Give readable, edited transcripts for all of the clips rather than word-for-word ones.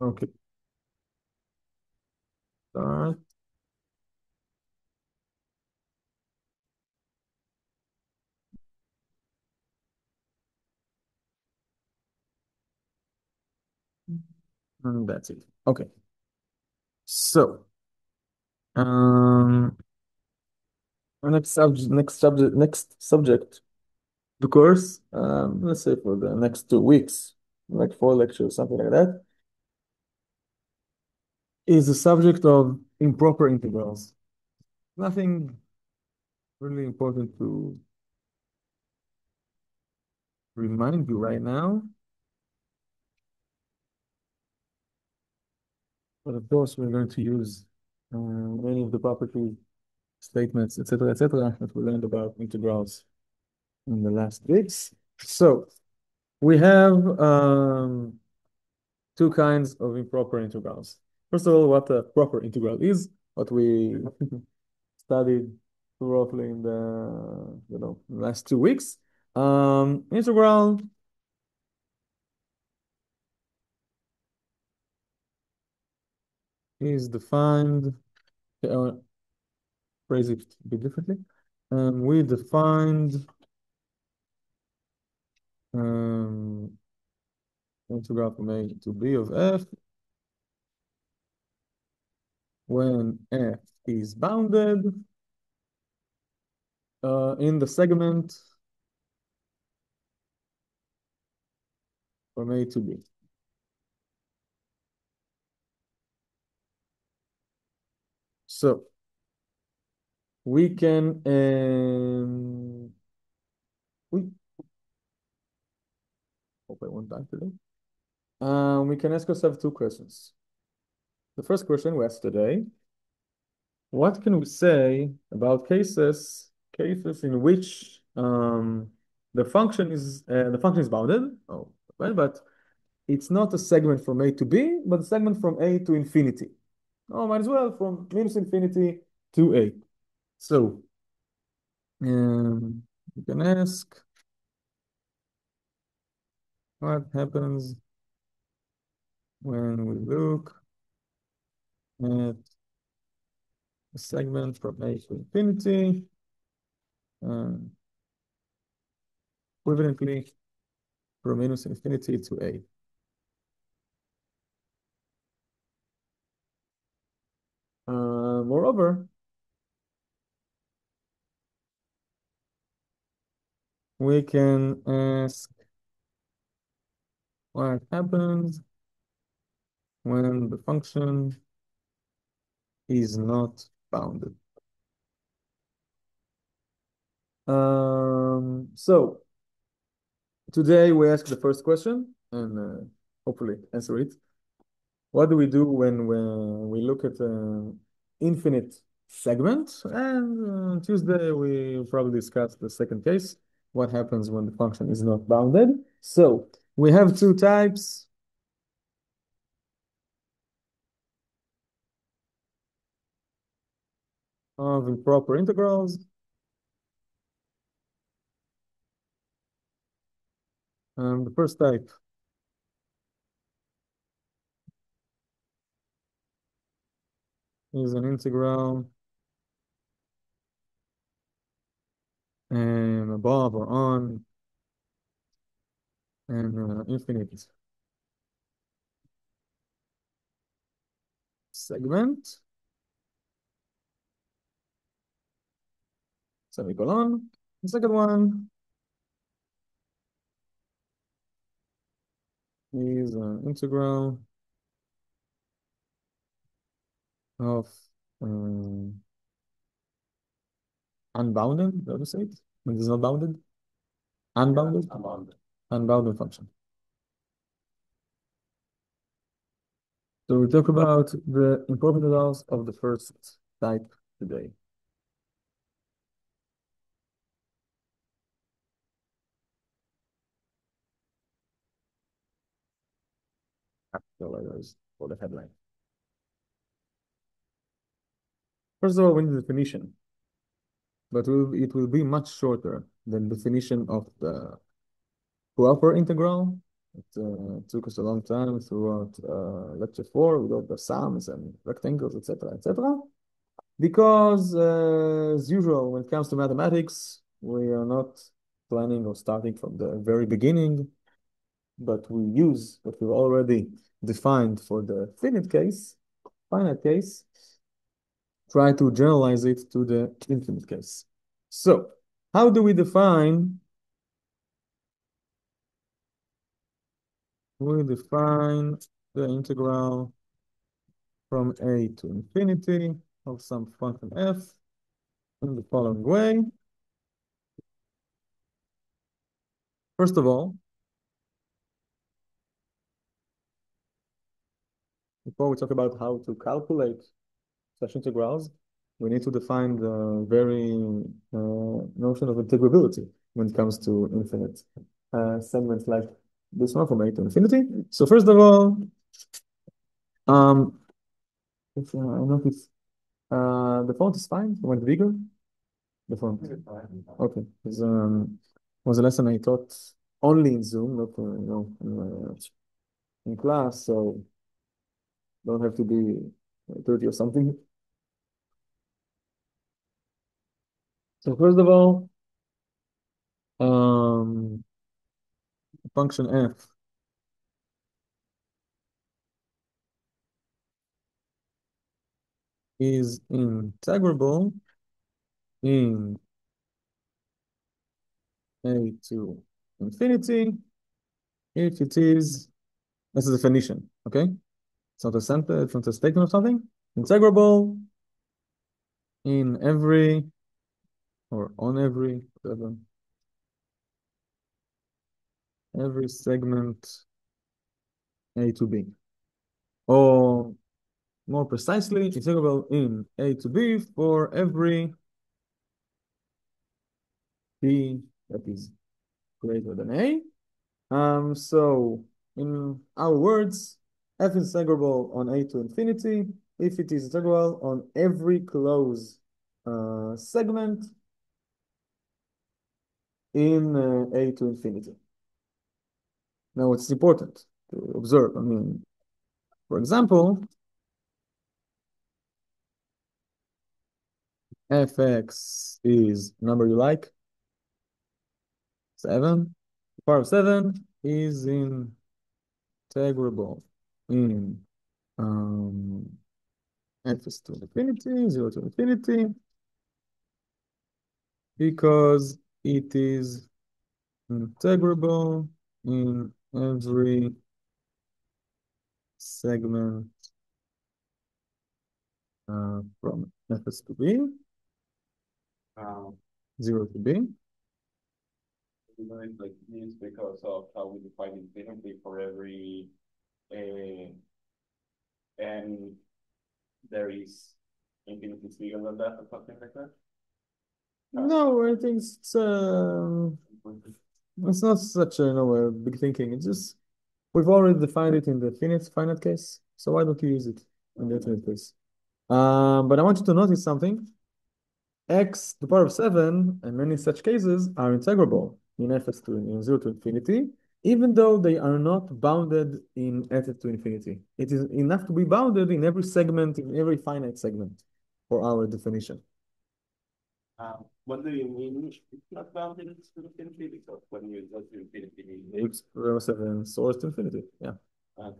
Okay. Start. And that's it. Okay. So, um, our next subject, the course, let's say for the next 2 weeks, like 4 lectures, something like that, is the subject of improper integrals. Nothing really important to remind you right now, but of course we're going to use many of the property statements, etc., that we learned about integrals in the last weeks. So we have two kinds of improper integrals. First of all, what a proper integral is, what we studied roughly in the last 2 weeks. Integral is defined, phrase it a bit differently. We defined um, integral from A to B of f when f is bounded in the segment from A to B. So we can we hope I won't die today. We can ask ourselves two questions. The first question we asked today: what can we say about cases in which the function is bounded? Oh, well, but it's not a segment from A to B, but a segment from A to infinity. Oh, might as well from minus infinity to A. So you can ask what happens when we look at a segment from A to infinity, uh, equivalently from minus infinity to A. Moreover, we can ask what happens when the function is not bounded. So today we ask the first question and hopefully answer it. What do we do when we look at an infinite segment? And on Tuesday we probably discuss the second case. What happens when the function is not bounded? So we have two types of improper integrals. The first type is an integral above or on an infinite segment, semicolon. The second one is an integral of um, unbounded, how to say it? When it is not bounded? Unbounded? Unbounded. Unbounded function. So we talk about the important laws of the first type today. Letters for the headline. First of all, we need the definition, but it will be much shorter than definition of the proper integral It took us a long time throughout lecture 4 with all the sums and rectangles, etc., etc. Because, as usual, when it comes to mathematics, we are not planning or starting from the very beginning, but we use what we've already defined for the finite case, try to generalize it to the infinite case. So, how do we define? We define the integral from a to infinity of some function f in the following way. First of all, before we talk about how to calculate such integrals, we need to define the very notion of integrability when it comes to infinite segments like this one from a to infinity. So first of all, if, I notice the font is fine. You want bigger? The font. Okay. It's, was a lesson I taught only in Zoom, not in class, so don't have to be 30 or something. So first of all, function f is integrable in a to infinity if it is, that's a definition, okay? It's not a sentence, it's not a statement or something. Integrable in every or on whatever, every segment A to B. Or more precisely, integrable in A to B for every B that is greater than A. So in our words, f is integrable on A to infinity if it is integral on every closed segment in A to infinity. Now it's important to observe. I mean, for example, fx is a number you like, 7. The power of 7 is integrable in f is to infinity, 0 to infinity, because it is integrable in every segment from fs to b, 0 to b. You know, it like means because of how we define infinity for every and there is infinity bigger than that or something like that. No, I think it's not such a, a big thinking. It's just we've already defined it in the finite case, so why don't you use it in the infinite case? But I want you to notice something. X to the power of 7 and many such cases are integrable in fs to in 0 to infinity, even though they are not bounded in f to infinity. It is enough to be bounded in every segment, in every finite segment for our definition. What do you mean it's not bounded to infinity? Because when you go to infinity, X to the power of 7 soars to infinity. Yeah. okay.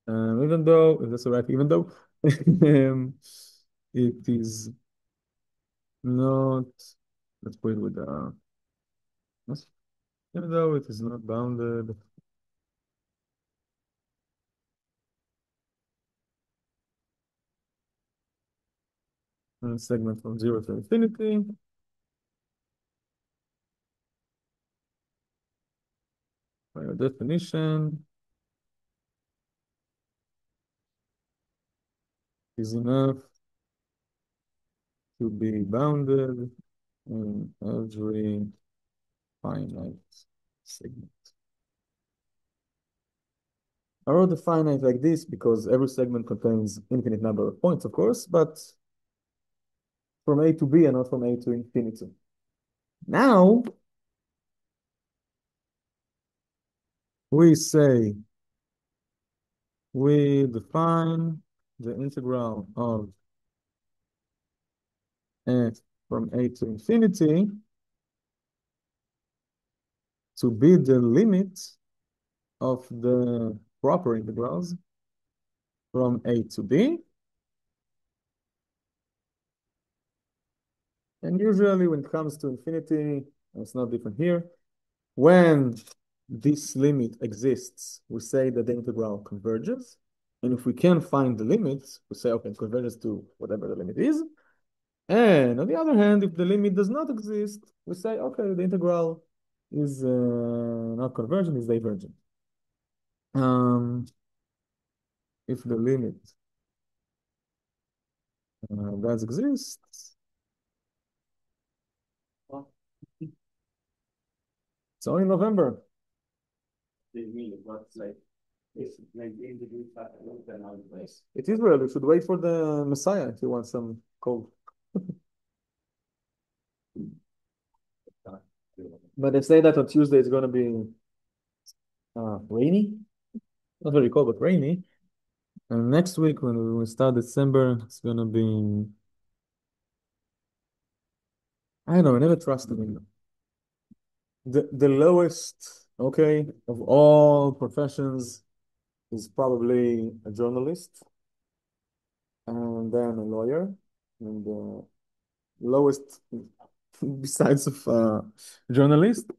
Even though, if that's all right, even though it is not, let's put it with even though it is not bounded in segment from 0 to infinity, by our definition, is enough to be bounded in every finite segment. I wrote the finite like this because every segment contains infinite number of points, of course, but from A to B and not from A to infinity. Now, we say we define the integral of f from a to infinity to be the limit of the proper integrals from a to b. And usually when it comes to infinity, it's not different here. When this limit exists, we say that the integral converges. And if we can find the limits, we say, okay, it converges to whatever the limit is. And on the other hand, if the limit does not exist, we say, okay, the integral is not convergent, is divergent. If the limit does exist, it's only November. They mean it, but like it's like introduce that then out of place. It is real. You should wait for the Messiah if you want some cold. But they say that on Tuesday it's going to be rainy. Not very cold, but rainy. And next week, when we start December, it's going to be, I don't know, I never trusted him. The lowest, okay, of all professions is probably a journalist and then a lawyer. And the lowest besides of journalist.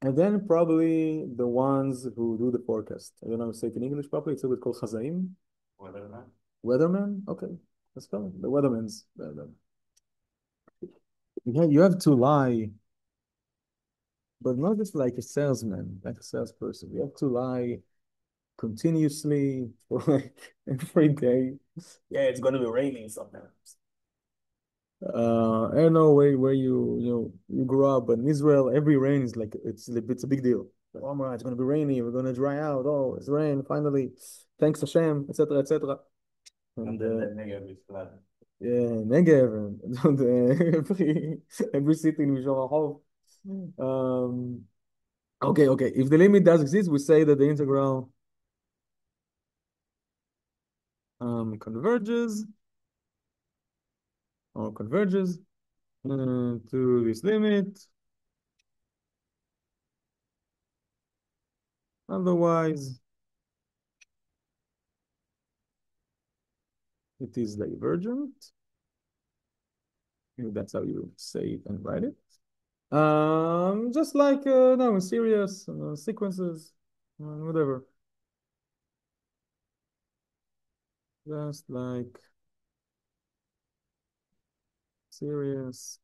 And then probably the ones who do the forecast. I don't know how to say it in English properly. It's called Chazaim. Weatherman. Weatherman? Okay. Let's go. The weathermans. Yeah, you have to lie, but not just like a salesman, like a salesperson. You have to lie continuously for like every day. Yeah, it's gonna be raining sometimes. I don't know where you grew up, but in Israel, every rain is like it's a big deal. Like, oh my God, it's gonna be rainy. We're gonna dry out. Oh, it's rain finally. Thanks Hashem, etc., etc. And And then the negative is flat. yeah, Negev and every city in Mizrah. Okay. If the limit does exist, we say that the integral converges or converges to this limit. Otherwise, it is divergent. That's how you say it and write it. Just like no, serious sequences, whatever. Just like serious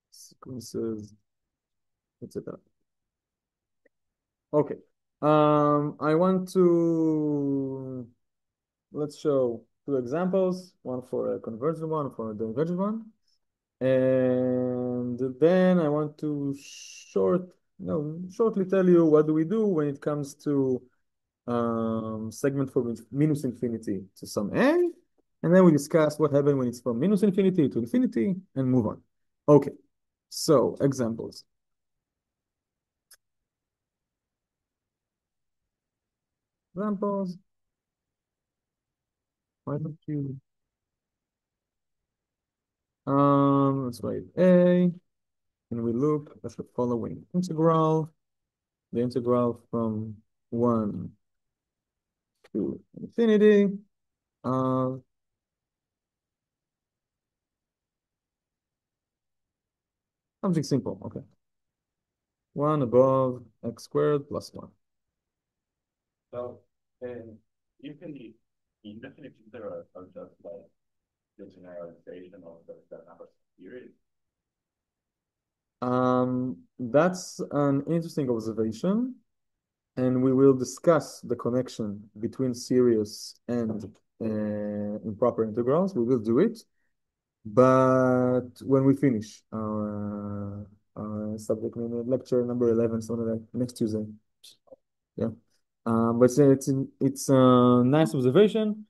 sequences, etc. Okay. I want to let's show two examples, one for a convergent one, for a divergent one. And then I want to shortly tell you what do we do when it comes to segment from minus infinity to some a, and then we discuss what happened when it's from minus infinity to infinity and move on. Okay, so examples. Examples. Why don't you? Let's write a, and we look at the following integral. The integral from 1 to infinity. Uh, Something simple. Okay. 1 above x squared plus 1. So, infinite, indefinite integrals are just like the generalization of the number series. That's an interesting observation, and we will discuss the connection between serious and improper integrals. We will do it, but when we finish our subject, lecture number 11, something like that, next Tuesday. Yeah. But it's a nice observation.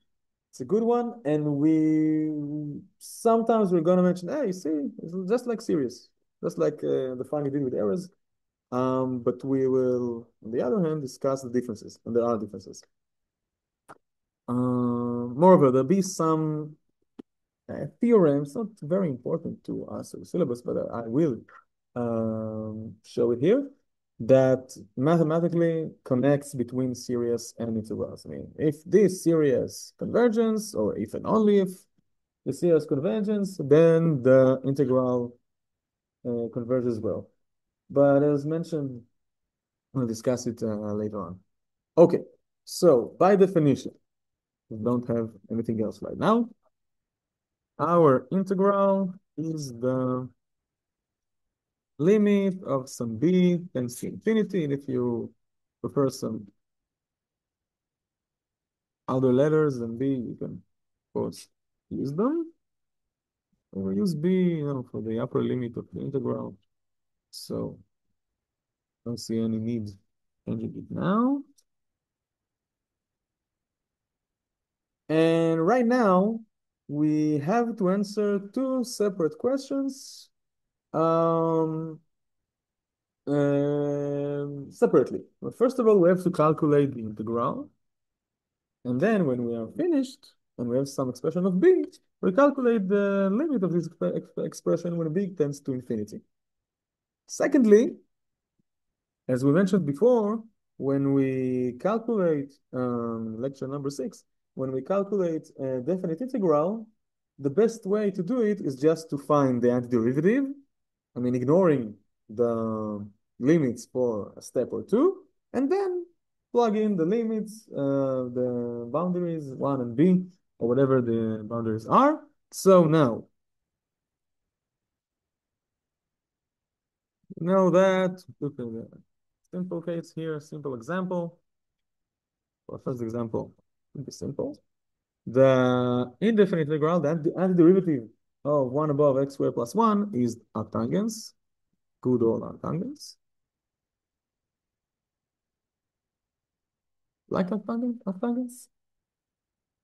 It's a good one, and we sometimes we're gonna mention, hey, you see, it's just like serious, just like the fun you did with errors. But we will, on the other hand, discuss the differences, and there are differences. Moreover, there'll be some theorems, not very important to us or the syllabus, but I will show it here, that mathematically connects between series and integrals. I mean, if this series convergence, or if and only if the series convergence, then the integral converges well. But as mentioned, we'll discuss it later on. Okay, so by definition, we don't have anything else right now. Our integral is the limit of some b tends to infinity. And if you prefer some other letters than b, you can, of course, use them. Or use b, for the upper limit of the integral. So don't see any need changing it now. And right now, we have to answer two separate questions separately. Well, first of all, we have to calculate the integral. And then when we are finished, and we have some expression of b, we calculate the limit of this expression when b tends to infinity. Secondly, as we mentioned before, when we calculate lecture number 6, when we calculate a definite integral, the best way to do it is just to find the antiderivative. I mean, ignoring the limits for a step or two, and then plug in the limits, the boundaries, 1 and b, or whatever the boundaries are. So now, you know that, look at the simple case here, simple example. Well, first example would be simple. The indefinite integral, the antiderivative of 1 above x squared plus 1 is arctangents, good old arctangents. Like arctangents?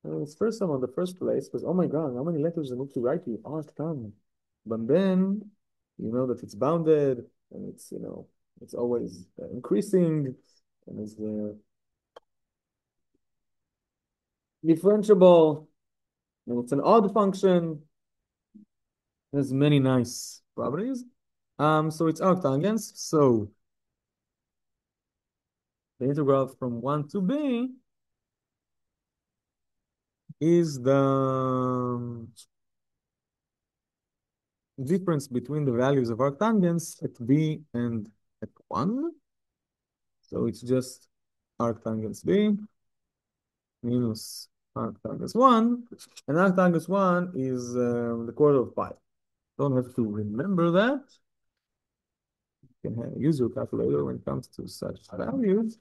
It's first time on the first place because, oh my God, how many letters I need to write you? Arctang. But then, you know that it's bounded and it's, it's always increasing and it's differentiable and it's an odd function. There's many nice properties. So it's arctangents. So the integral from 1 to b is the difference between the values of arctangents at b and at 1. So it's just arctangents b minus arctangents 1. And arctangents 1 is the quarter of pi. Don't have to remember that. You can use your calculator when it comes to such values.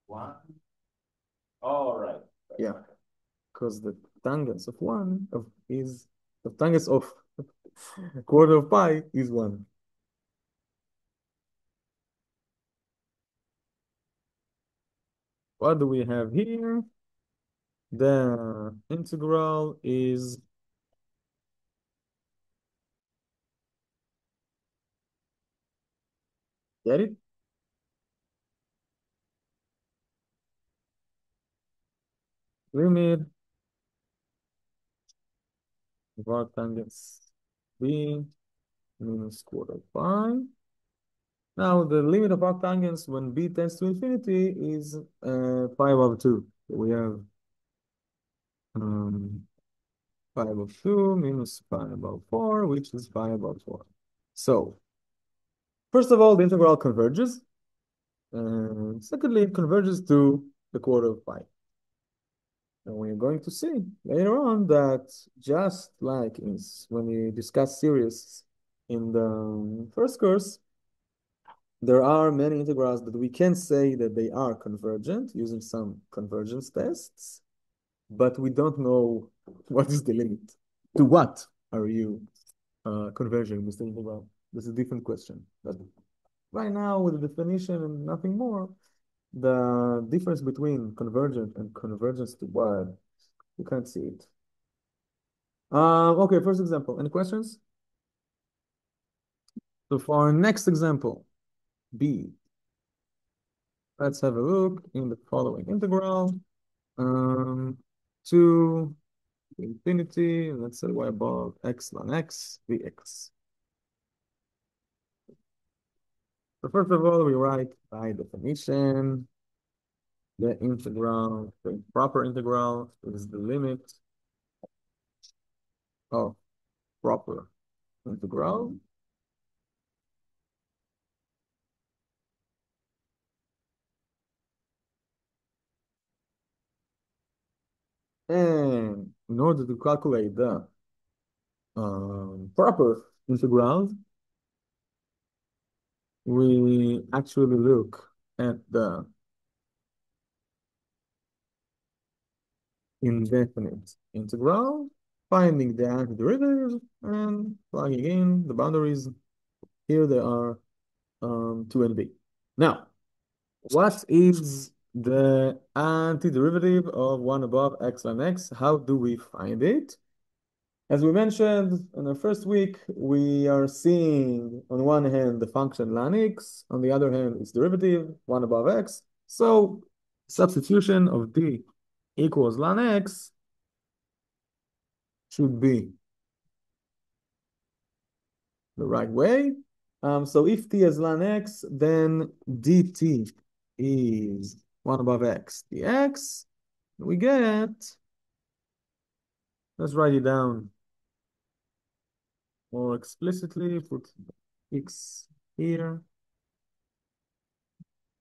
One. All right. Yeah, because the tangents of 1 is the tangents of a quarter of pi is 1. What do we have here? The integral is get it? Limit of arctangents b minus quarter of pi. Now the limit of arctangents when b tends to infinity is pi over 2. So we have pi over 2 minus pi over 4, which is pi over 4. So first of all, the integral converges. Secondly, it converges to the quarter of pi. And we're going to see later on that just like when we discuss series in the first course, there are many integrals that we can say that they are convergent using some convergence tests, but we don't know what is the limit. To what are you converging with the integral? This is a different question. But right now, with the definition and nothing more, the difference between convergent and convergence to what, you can't see it. Okay, first example. Any questions? So for our next example, B. Let's have a look in the following integral. Um, to infinity, let's say y above x ln x dx. So first of all, we write by definition the integral, the proper integral is the limit of proper integral. And in order to calculate the proper integral, we actually look at the indefinite integral, finding the antiderivative, and plugging in the boundaries. Here they are 2 and b. Now, what is the antiderivative of 1 above x ln x? How do we find it? As we mentioned in the first week, we are seeing on one hand the function ln x, on the other hand its derivative, 1 above x. So substitution of d equals ln x should be the right way. So if t is ln x, then dt is 1 above x dx. We get, let's write it down more explicitly, put x here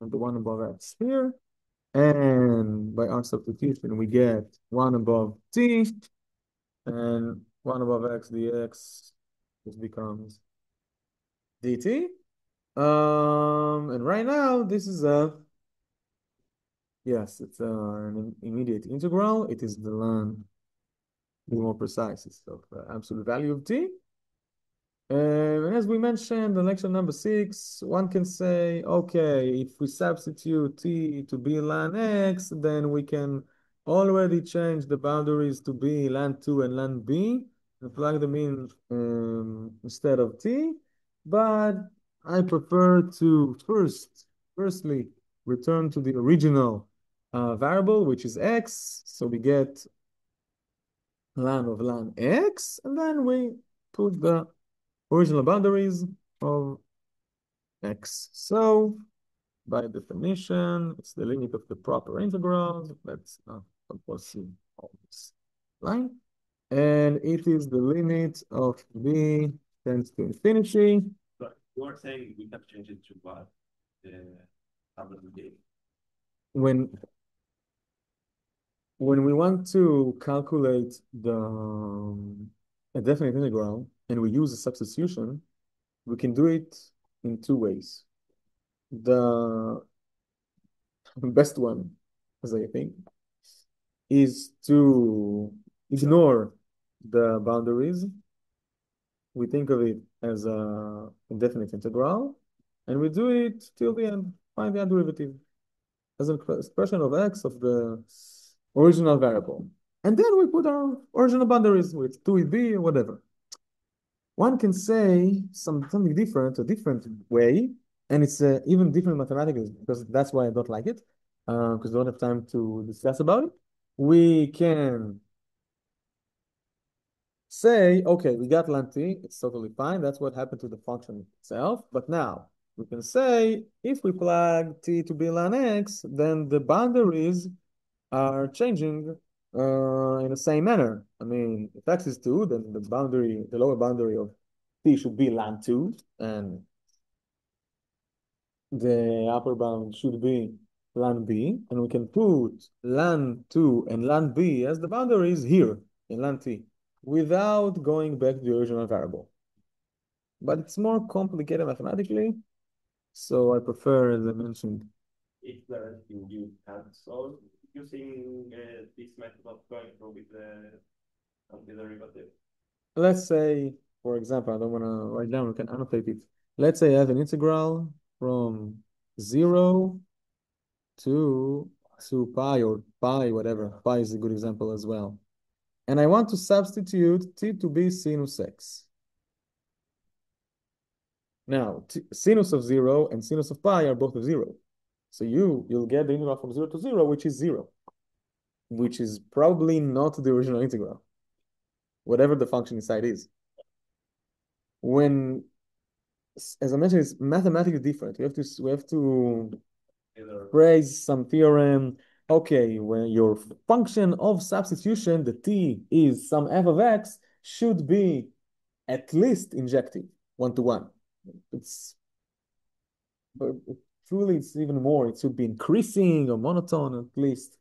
and the 1 above x here. And by our substitution, we get 1 above t and 1 above x dx. This becomes dt. And right now, this is yes, it's an immediate integral. It is the ln, to be more precise, it's of absolute value of t. And as we mentioned in lecture number 6, one can say, okay, if we substitute t to be ln x, then we can already change the boundaries to be ln 2 and ln b and plug them in instead of t. But I prefer to firstly, return to the original variable, which is x. So we get ln of ln x, and then we put the original boundaries of x. So by definition, it's the limit of the proper integrals. Let's not compose all this line. And it is the limit of b tends to infinity. But you are saying we have changed it to what? The other game. When when we want to calculate the a definite integral and we use a substitution, we can do it in two ways. The best one, as I think, is to ignore the boundaries. We think of it as a indefinite integral, and we do it till the end, find the derivative as an expression of x of the original variable. And then we put our original boundaries with 2b or whatever. One can say something different, a different way, and it's even different mathematically, because that's why I don't like it, because I don't have time to discuss about it. We can say, okay, we got ln t, it's totally fine. That's what happened to the function itself. But now we can say, if we plug t to be ln x, then the boundaries are changing in the same manner. I mean, if x is 2, then the lower boundary of t should be ln 2, and the upper bound should be ln b, and we can put ln 2 and ln b as the boundaries here in ln t without going back to the original variable. But it's more complicated mathematically, so I prefer, as I mentioned. Is there anything you can solve using this method of going through with the antiderivative? Let's say, for example, I don't want to write down, we can annotate it. Let's say I have an integral from 0 to pi, or pi, whatever. Pi is a good example as well. And I want to substitute t to be sinus x. Now, sinus of 0 and sinus of pi are both of 0. So you'll get the integral from 0 to 0, which is 0, which is probably not the original integral, whatever the function inside is. When, as I mentioned, it's mathematically different. We have to praise some theorem. Okay, when your function of substitution, the t is some f of x, should be at least injective, one to one. It's but truly it's even more. It should be increasing or monotone at least.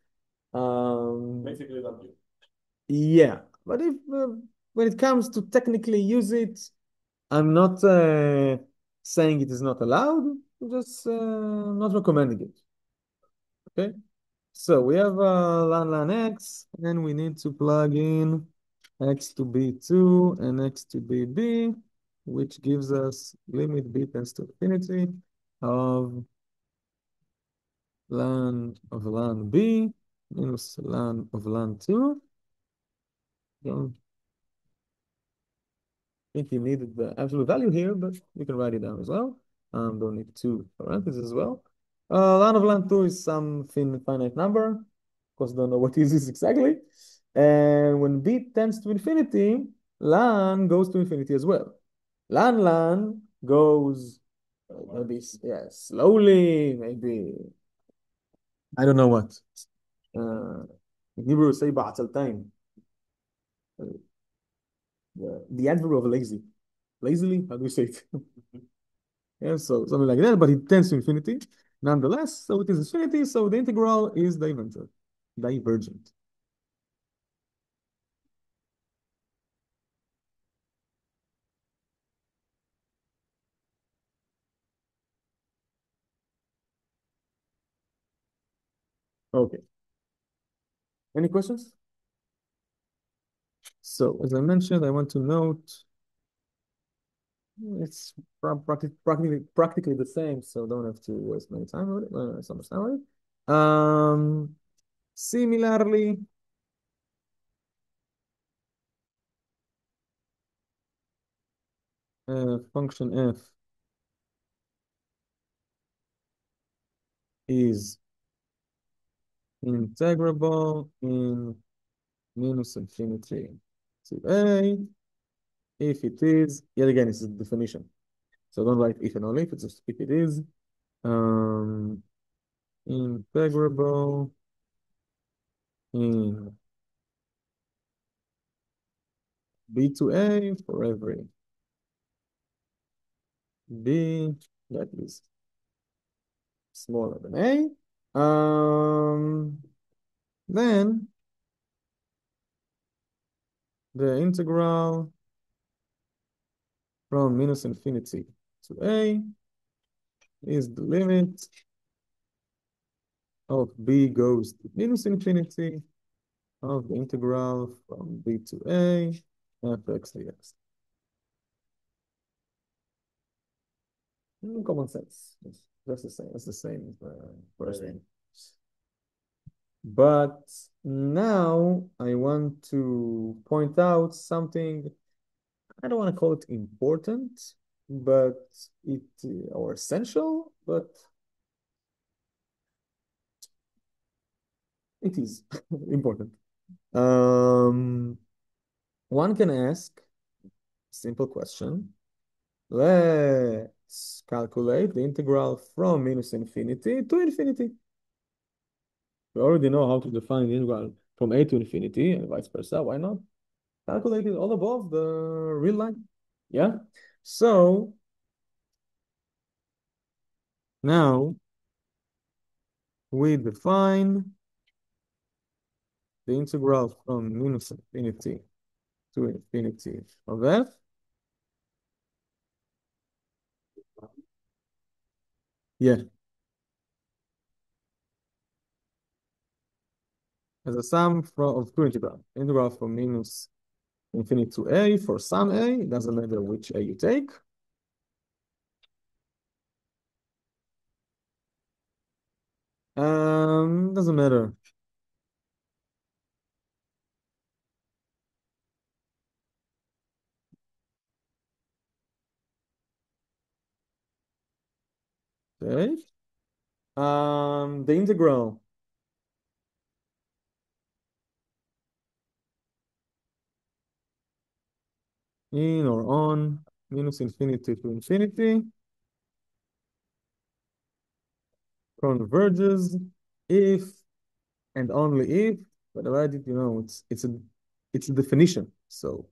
Basically, W. Yeah, but if when it comes to technically use it, I'm not saying it is not allowed. I'm just not recommending it. Okay. So we have ln x, and we need to plug in x to b2 and x to bb, which gives us limit b tends to infinity of ln b minus ln of ln 2. Don't think you needed the absolute value here, but you can write it down as well. Don't need two parentheses as well. Ln of ln 2 is some finite number. Of course, don't know what is this exactly. And when b tends to infinity, ln goes to infinity as well. Ln goes maybe slowly, maybe I don't know what. In Hebrew, say ba'ataltain. The adverb of lazy. Lazily, how do you say it? Yeah, so something like that, but it tends to infinity nonetheless. So it is infinity, so the integral is divergent. Okay. Any questions? So as I mentioned, I want to note it's practically the same, so don't have to waste many time with it. It's understand with it. Similarly, function f is integrable in minus infinity to a if it is, yet again, it's a definition. So don't write if and only if, it's just if it is um, integrable in B to A for every B that is smaller than A. Then the integral from minus infinity to A is the limit of B goes to minus infinity of the integral from B to A fx dx. Common sense. It's just the same. It's the same as the first one. But now I want to point out something. I don't want to call it important, but it or essential, but it is important. Um, One can ask a simple question. Let's calculate the integral from minus infinity to infinity. We already know how to define the integral from a to infinity and vice versa. Why not calculate it all above the real line? Yeah. So now we define the integral from minus infinity to infinity of f. Yeah. As a sum of two integrals. Integral from minus infinity to a for some a. It doesn't matter which a you take. Doesn't matter. Okay. The integral in or on minus infinity to infinity converges if and only if, but I did, it's a definition, so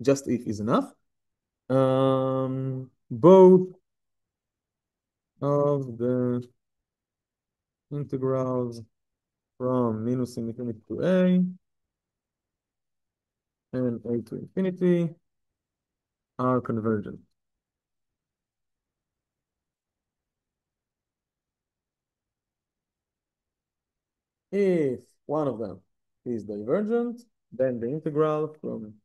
just if is enough. Both of the integrals from minus infinity to a and a to infinity are convergent. If one of them is divergent, then the integral from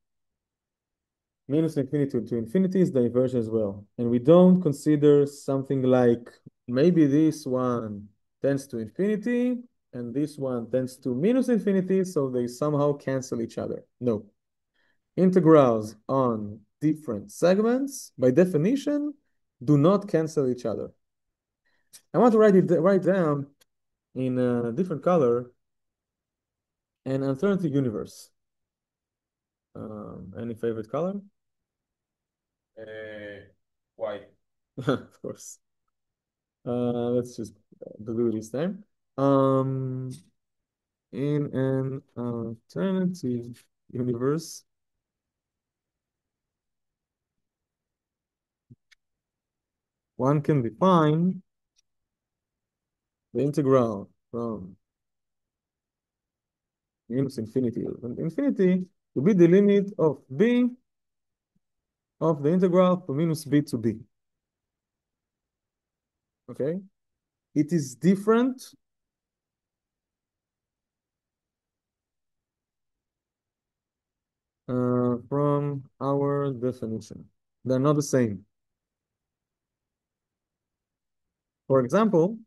minus infinity to infinity is divergent as well. And we don't consider something like maybe this one tends to infinity and this one tends to minus infinity, so they somehow cancel each other. No. Integrals on different segments, by definition, do not cancel each other. I want to write down in a different color an alternative universe. Any favorite color? White. Of course. Let's just do this time. Um, in an alternative universe, one can define the integral from minus infinity to infinity to be the limit of b of the integral from minus b to b. Okay? It is different from our definition. They're not the same. For example,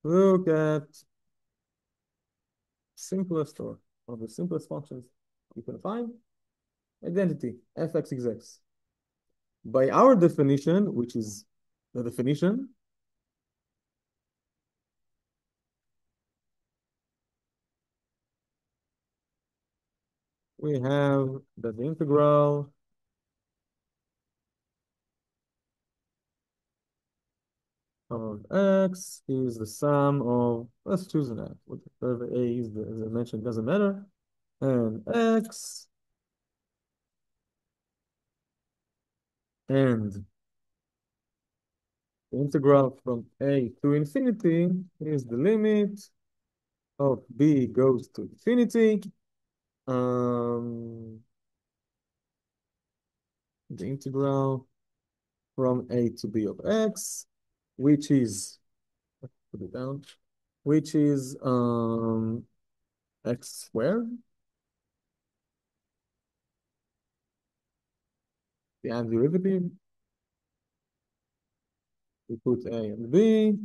look at simplest or one of the simplest functions you can find, identity, f(x)(x). By our definition, which is the definition, we have that the integral of x is the sum of, let's choose an f, whatever a is, as I mentioned, doesn't matter, and x and the integral from a to infinity is the limit of b goes to infinity. The integral from a to b of x, which is, put it down, which is x squared, the antiderivative. We put a and b.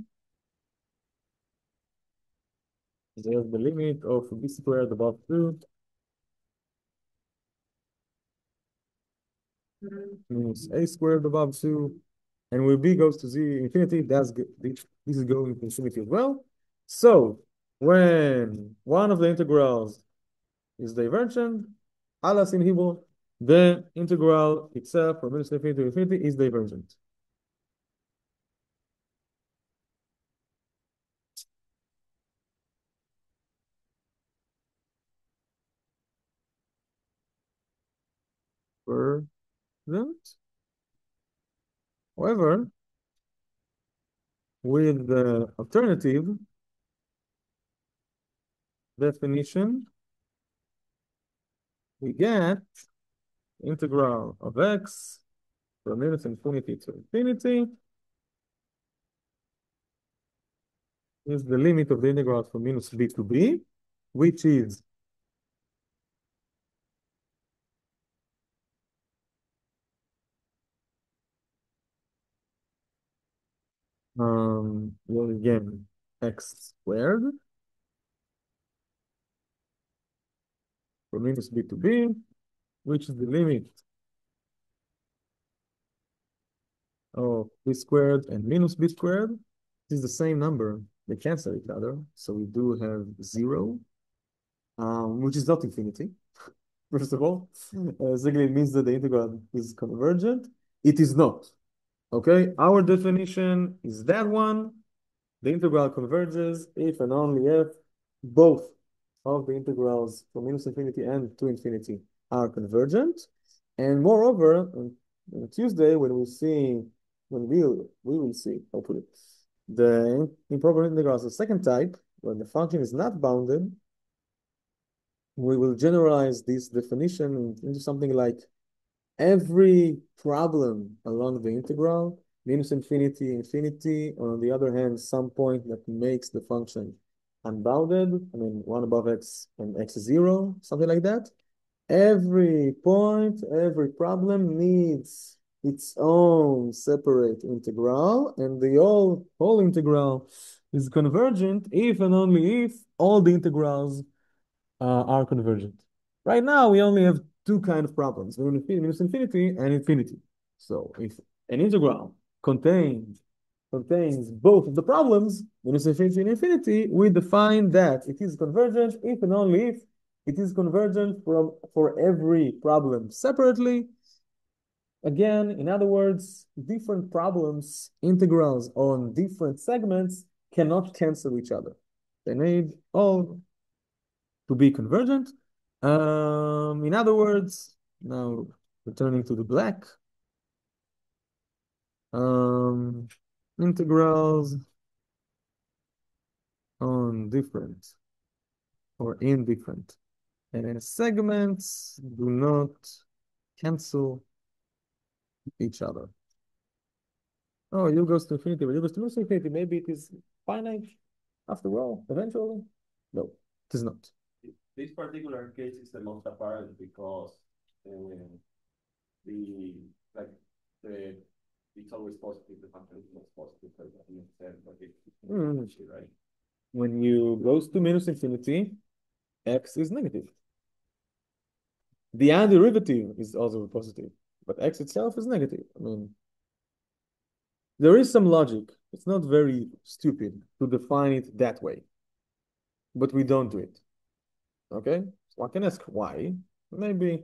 There's the limit of b squared above 2 minus a squared above 2. And when b goes to infinity, this is going to infinity as well. So when one of the integrals is divergent, alas in Hebrew, the integral itself from minus infinity to infinity is divergent. Divergent. However, with the alternative definition, we get integral of x from minus infinity to infinity is the limit of the integral from minus b to b, which is well again x squared from minus b to b, which is the limit of b squared and minus b squared. This is the same number. They cancel each other. So we do have 0, which is not infinity, first of all. Secondly, it means that the integral is convergent. It is not. Okay, our definition is that one. The integral converges if and only if both of the integrals from minus infinity and to infinity are convergent. And moreover, on Tuesday, when we will see, hopefully, the improper integrals of second type, when the function is not bounded, we will generalize this definition into something like every problem along the integral, minus infinity, infinity, or on the other hand, some point that makes the function unbounded, I mean, 1 above x and x is 0, something like that. Every point, every problem needs its own separate integral, and the whole integral is convergent if and only if all the integrals are convergent. Right now, we only have two kind of problems, minus infinity and infinity. So if an integral contains both of the problems, minus infinity and infinity, we define that it is convergent if and only if it is convergent for every problem separately. Again, in other words, different problems, integrals on different segments cannot cancel each other. They need all to be convergent. In other words, now returning to the black, um, integrals on different or indifferent and in segments do not cancel each other. Oh, u goes to infinity, but u goes to minus infinity. Maybe it is finite after all, eventually. No, it is not. This particular case is the most apparent because the like the it's always positive. The function is not positive, so that makes sense. But it's right. When you goes to minus infinity, x is negative. The antiderivative is also positive, but x itself is negative. I mean, there is some logic. It's not very stupid to define it that way, but we don't do it. Okay? So I can ask why. Maybe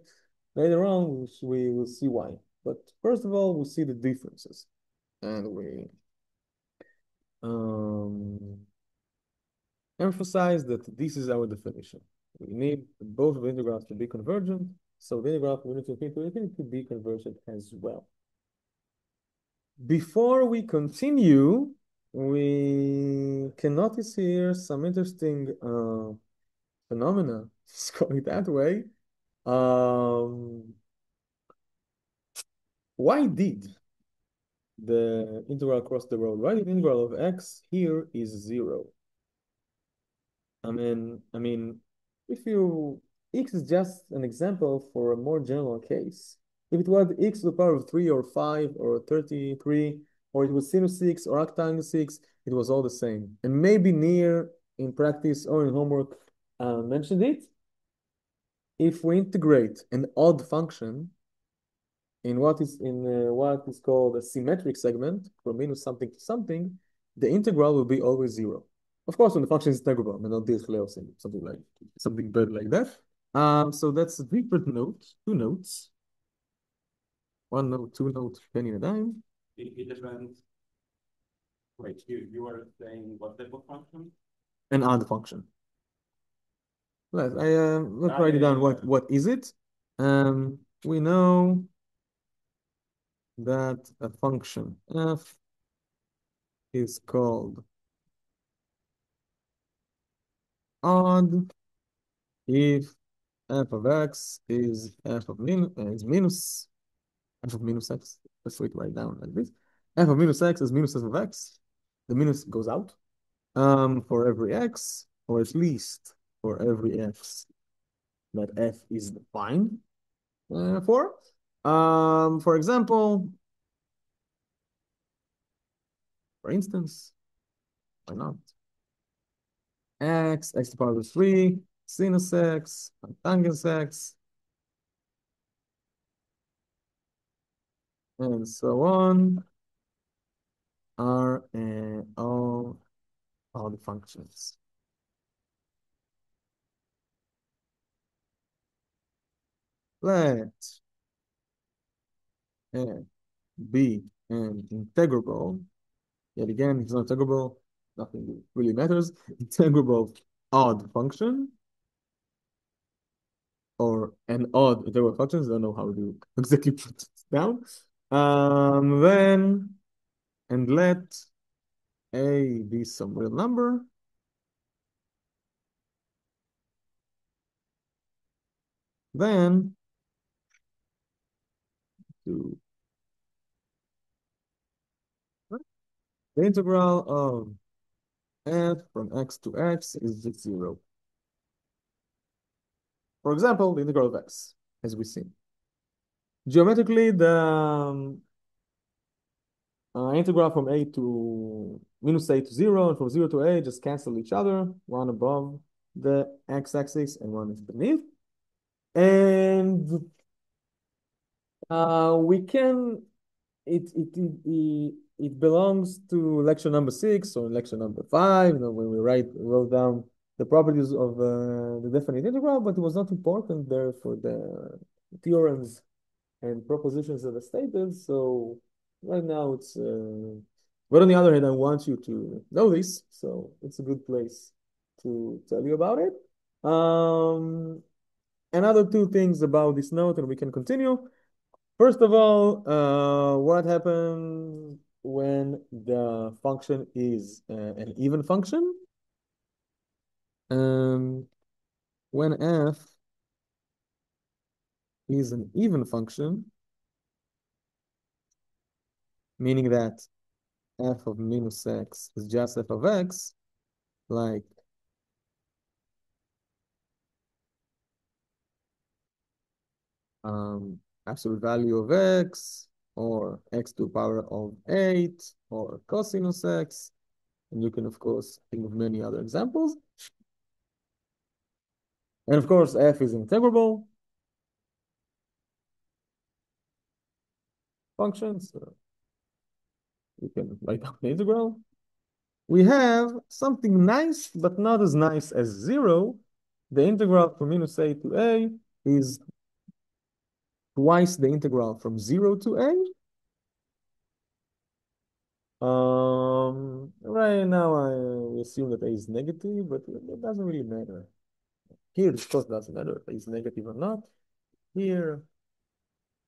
later on we will see why. But first of all, we see the differences. And we um, emphasize that this is our definition. We need both of the integrals to be convergent, so the integral from infinity to infinity to be convergent as well. Before we continue, we can notice here some interesting phenomena, let's call it that way. Why did the integral across the road, why did the integral of x here is 0? I mean, if you, x is just an example for a more general case. If it was x to the power of 3 or 5 or 33, or it was sinus 6 or arctangle 6, it was all the same. And maybe Nir in practice or in homework mentioned it. If we integrate an odd function in what is called a symmetric segment from minus something to something, the integral will be always 0. Of course, when the function is integrable, and not something bad like that. So that's a different note, two notes. One note, two notes, penny and a dime. It depends. Wait, you are saying what type of function? An odd function. Let's write it down. What is it? We know that a function f is called odd if f of x is f of minus f of minus x. Let's write down like this. F of minus x is minus f of x. The minus goes out for every x, or at least for every x that f is defined for. For example, for instance, why not? X to the power of 3, sinus x, tangent x, and so on. are all the functions. Let n be an integrable. Yet again, it's not integrable. Nothing really matters. Integrable odd function or an odd integral functions. I don't know how to exactly put it down. Then and let a be some real number. Then to the integral of f from x to x is just 0. For example, the integral of x, as we see. Geometrically, the integral from a to minus a to 0 and from 0 to a just cancel each other, one above the x-axis and one is beneath. And we can it belongs to lecture number 6 or lecture number 5, when we wrote down the properties of the definite integral, but it was not important there for the theorems and propositions that are stated. So right now it's but on the other hand, I want you to know this, so it's a good place to tell you about it. Another two things about this note, and we can continue. First of all, what happens when the function is an even function? Um, when f is an even function, meaning that f of minus x is just f of x, like absolute value of x, or x to the power of 8, or cosinus x, and you can, of course, think of many other examples. And of course, f is integrable function, so you can write down the integral. We have something nice, but not as nice as 0. The integral from minus a to a is twice the integral from 0 to a. Right now I assume that a is negative, but it doesn't really matter. Here, of course, doesn't matter if a is negative or not. Here,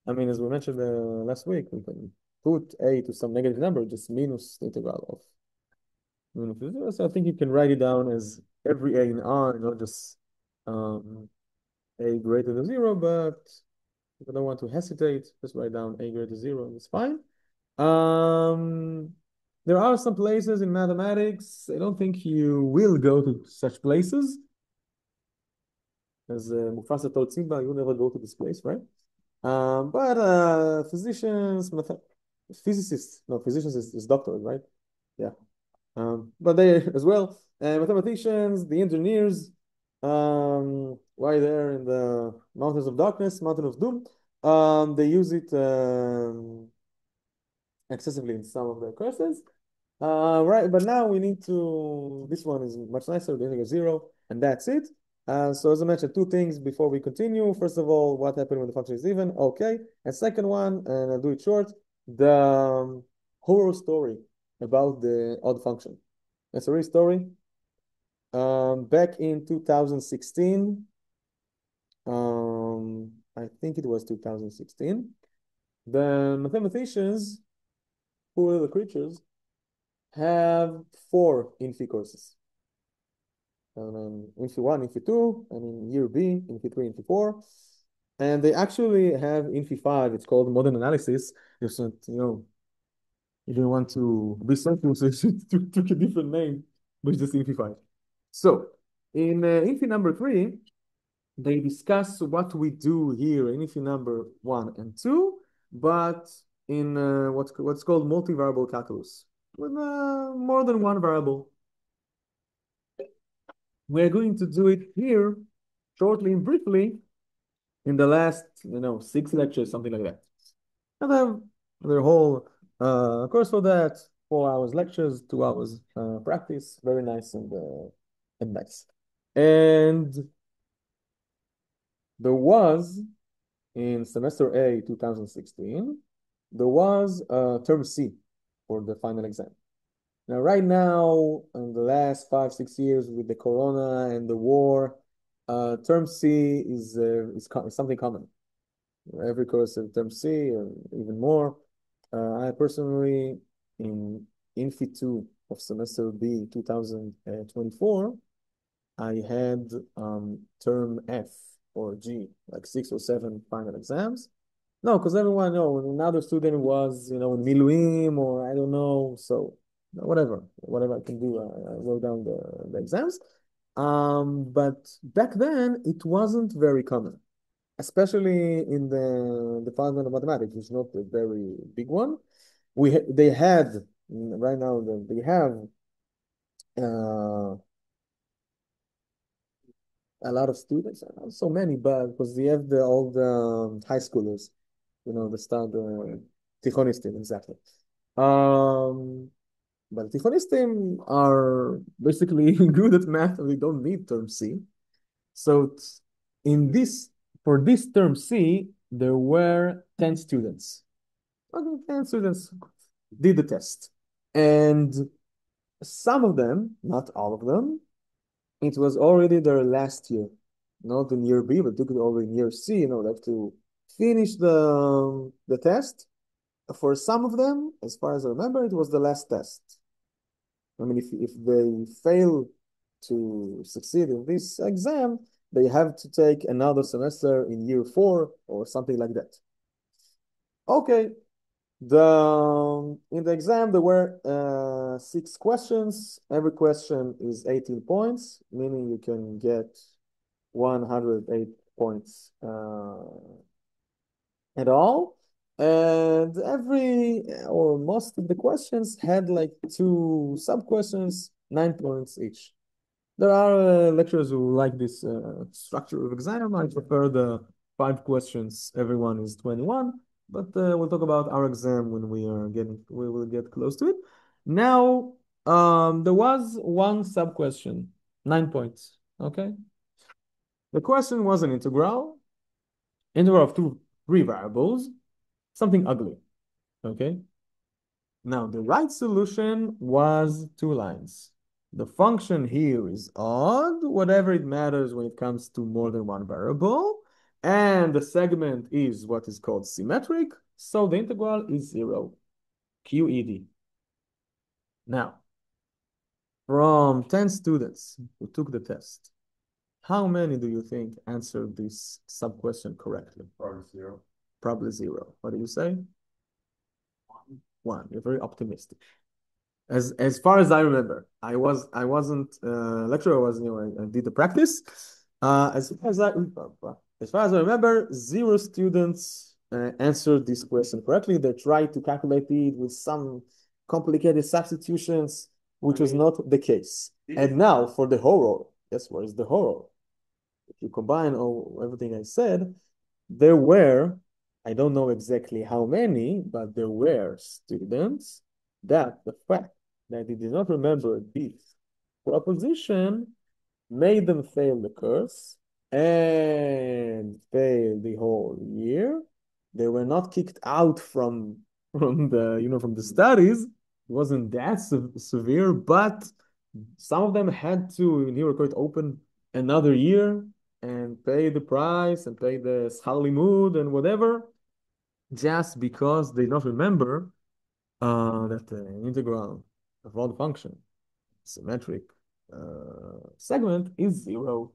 I mean, as we mentioned last week, we can put a to some negative number, just minus the integral of minus 0. So I think you can write it down as every a in R, not just a greater than 0, but if I don't want to hesitate, just write down a greater than 0 and it's fine. Um, there are some places in mathematics. I don't think you will go to such places. As Mufasa told Simba, you'll never go to this place, right? But physicians, physicists, no, physicians is doctors, right? Yeah. But they as well, mathematicians, the engineers, why they're in the mountains of darkness, mountain of doom, they use it excessively in some of their courses. Right, but now we need to, this one is much nicer, the integral 0, and that's it. So as I mentioned, two things before we continue. First of all, what happened when the function is even? Okay. And second one, and I'll do it short, the horror story about the odd function. It's a real story. Back in 2016, I think it was 2016, the mathematicians, who are the creatures, have 4 Infi courses. Infi 1, Infi 2, and in year B, Infi 3, Infi 4. And they actually have Infi 5. It's called modern analysis. If you know, if you want to be simple, so you took a different name, but it's just Infi 5. So in Infi number 3, they discuss what we do here in Infi number 1 and 2, but in what's called multi-variable calculus, with more than one variable. We're going to do it here shortly and briefly in the last, 6 lectures, something like that. And then the whole course for that. 4 hours lectures, 2 hours practice. Very nice and nice. And there was in semester A 2016, there was term C for the final exam. Now, right now, in the last 5, 6 years with the corona and the war, term C is something common. Every course has term C, or even more. I personally, in Infi 2 of semester B 2024, I had term F or G, like 6 or 7 final exams. No, because everyone know another student was, in Miluim or I don't know. So whatever I can do, I wrote down the exams. But back then it wasn't very common, especially in the Department of Mathematics, which is not a very big one. They had right now they have a lot of students, not so many, but because they have all the high schoolers, the start tichonistim, exactly. Um, but tichonistim are basically good at math and they don't need term C. So in this for this term C, there were 10 students. Okay, 10 students did the test. And some of them, not all of them, it was already their last year, not in year B, but took it over in year C. They have to finish the test. For some of them, as far as I remember, it was the last test. I mean, if they fail to succeed in this exam, they have to take another semester in year 4 or something like that. Okay, in the exam there were 6 questions. Every question is 18 points, meaning you can get 108 points at all. And every or most of the questions had like 2 sub questions, 9 points each. There are lecturers who like this structure of exam. I prefer the 5 questions, everyone is 21, but we'll talk about our exam when we will get close to it. Now, there was one sub question, 9 points, okay? The question was an integral of 3 variables, something ugly, okay? Now, the right solution was 2 lines. The function here is odd, whatever it matters when it comes to more than one variable. And the segment is what is called symmetric, so the integral is 0, QED. Now, from 10 students who took the test, how many do you think answered this sub-question correctly? Probably 0. Probably 0. What do you say? 1. You're very optimistic. As far as I remember, I wasn't lecturer. I did the practice. As far as I remember, 0 students answered this question correctly. They tried to calculate it with some complicated substitutions, which was not the case. And now for the horror, guess what is the horror? If you combine everything I said, there were, I don't know exactly how many, but there were students that the fact that they did not remember this proposition made them fail the course and fail the whole year. They were not kicked out from the studies. It wasn't that severe, but some of them had to, in here, open another year and pay the price and pay the schar mood and whatever, just because they don't remember that the integral of all the function, symmetric segment is 0.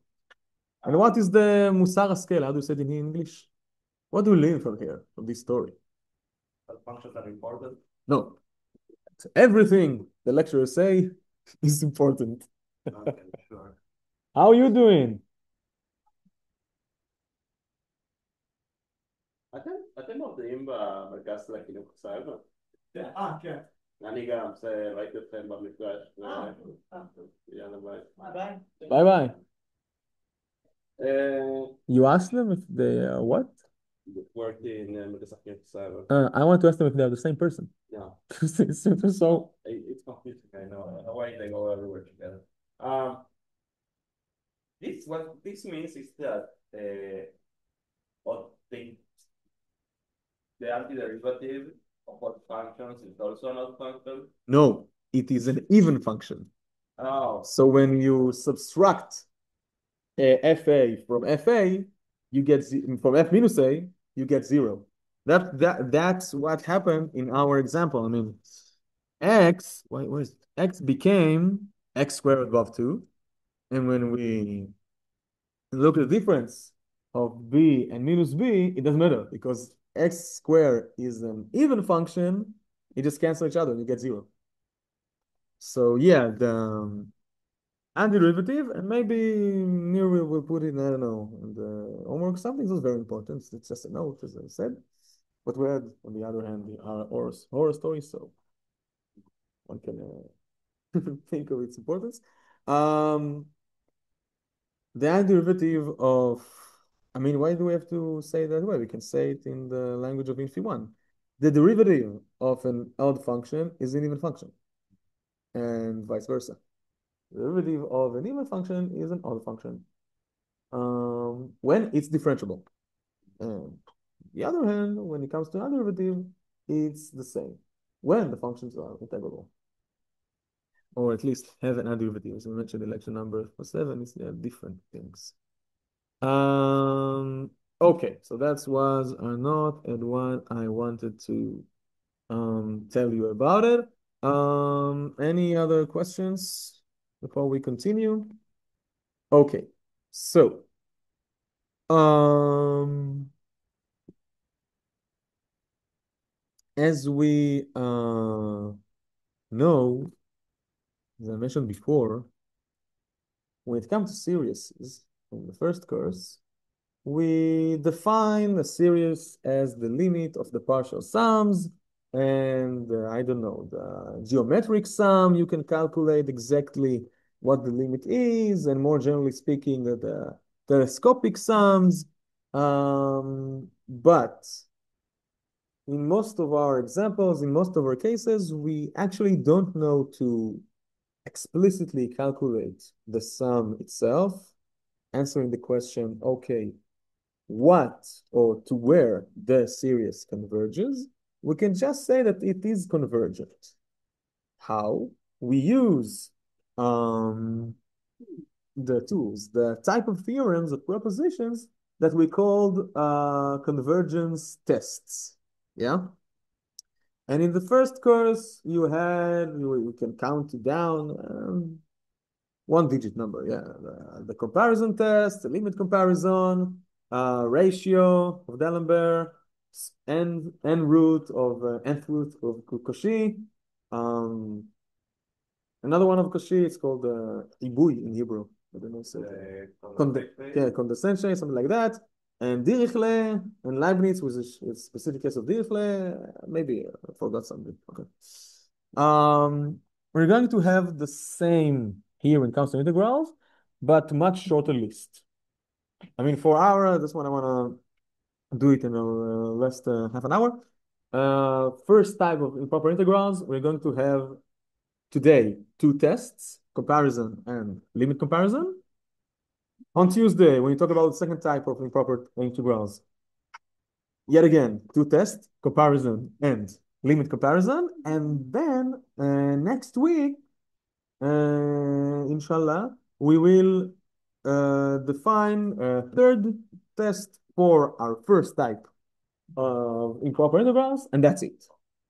And what is the Musar scale? How do you say it in English? What do we learn from here, from this story? But functions are important. No, everything the lecturers say is important. Okay, sure. How are you doing? אתם עובדים במרכז לחינוך סייבר? כן. אני גם, ראיתי אתכם במפגש. יאללה ביי. ביי. Bye bye. אה, You asked them if they what? worked in Microsoft Cyber. I want to ask them if they are the same person. No, So, it's confusing. I know why they go everywhere together. Um, this what this means is that what the antiderivative of what functions is also an odd function. no, it is an even function. Oh, So when you subtract FA from FA, you get from F minus A, you get zero. That's what happened in our example. I mean, X, where's it? X became X squared above 2. And when we look at the difference of B and minus B, it doesn't matter because X squared is an even function. It just cancel each other and you get zero. So yeah, the antiderivative, and maybe Nir will put it, I don't know, in the homework. Something that's very important. It's just a note, as I said. But we had, on the other hand, the horror stories, so one can think of its importance. Um, the antiderivative of, I mean, why do we have to say it that way? We can say it in the language of Infi1. The derivative of an odd function is an even function, and vice versa. The derivative of an even function is an odd function. When it's differentiable. On the other hand, when it comes to antiderivative, it's the same. When the functions are integrable, or at least have an antiderivative. As we mentioned in lecture number 7, it's different things. Okay, so that was or not and what I wanted to tell you about it. Any other questions before we continue? Okay, so as we know, as I mentioned before, when it comes to series in the first course, we define a series as the limit of the partial sums, and I don't know, the geometric sum, you can calculate exactly what the limit is, and more generally speaking, the telescopic sums. But in most of our examples, in most of our cases, we actually don't know to explicitly calculate the sum itself, answering the question, okay, what or to where the series converges, we can just say that it is convergent. How? We use the tools, the type of theorems of propositions that we called convergence tests. Yeah. And in the first course, we can count it down, one digit number, yeah. The comparison test, the limit comparison, ratio of D'Alembert, n root of nth root of Cauchy. Another one of Cauchy is called Ibui in Hebrew. I don't know, say yeah, condescension, something like that. And Dirichlet and Leibniz was a specific case of Dirichlet. Maybe I forgot something. Okay. We're going to have the same here when it comes to integrals, but much shorter list. I mean, for our, that's what I want to do it in a less half an hour. First type of improper integrals, we're going to have today 2 tests, comparison and limit comparison. On Tuesday, when you talk about the second type of improper integrals, yet again, 2 tests, comparison and limit comparison. And then next week, inshallah, we will define a third test for our first type of improper integrals, and that's it.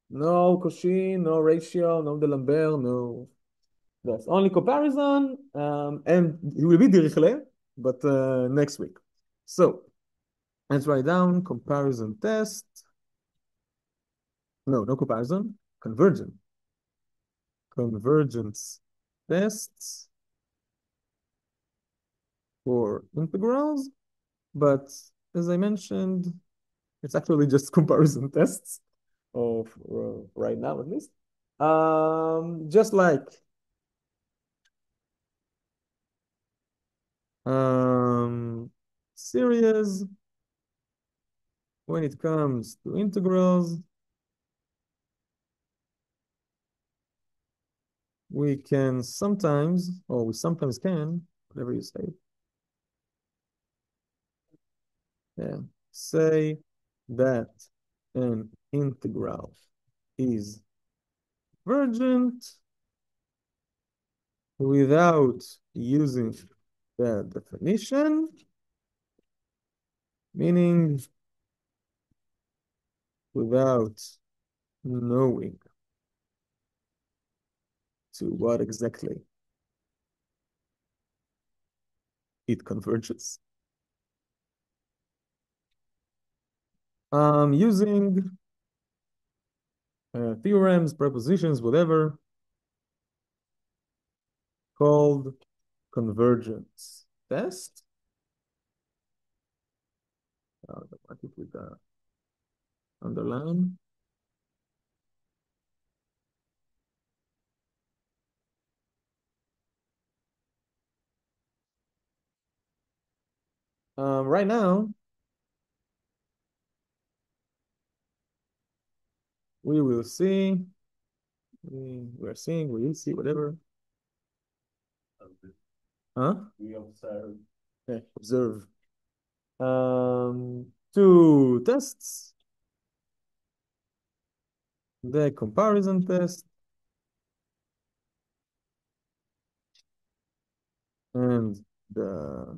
No Cauchy, no ratio, no D'Alembert, no. That's only comparison, and it will be Dirichlet, but next week. So let's write down comparison test. No comparison. Convergence tests for integrals, but as I mentioned, it's actually just comparison tests of right now at least. Just like series when it comes to integrals, we can sometimes, or we sometimes can, whatever you say, yeah, say that an integral is divergent without using the definition, meaning without knowing to what exactly it converges. Using theorems, propositions, whatever, called convergence test. I think with the underline. Right now, we will see, we're seeing, we will see, whatever. Huh? We observe. Okay, observe. Two tests. The comparison test and the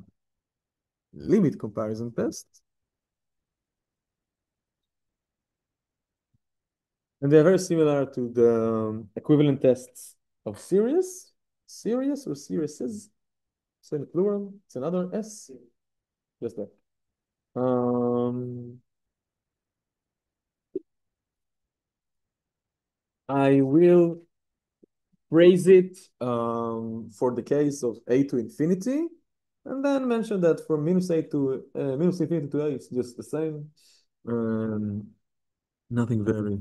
limit comparison test. And they're very similar to the equivalent tests of series. Series or serieses? It's in the plural. It's another S. Just that. I will phrase it for the case of a to infinity, and then mention that from minus a to minus infinity to a, it's just the same. Nothing very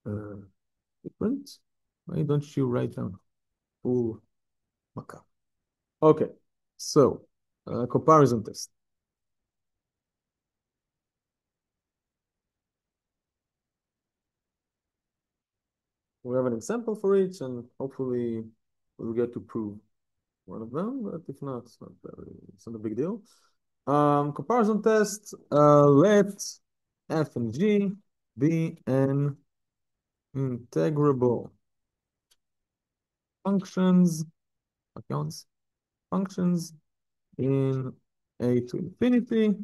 uh, different. Why don't you write down full markup? Okay, so comparison test. We have an example for each, and hopefully we'll get to prove one of them, but if not, it's not a big deal. Comparison test, let f and g be an integrable functions, accounts, functions in a to infinity,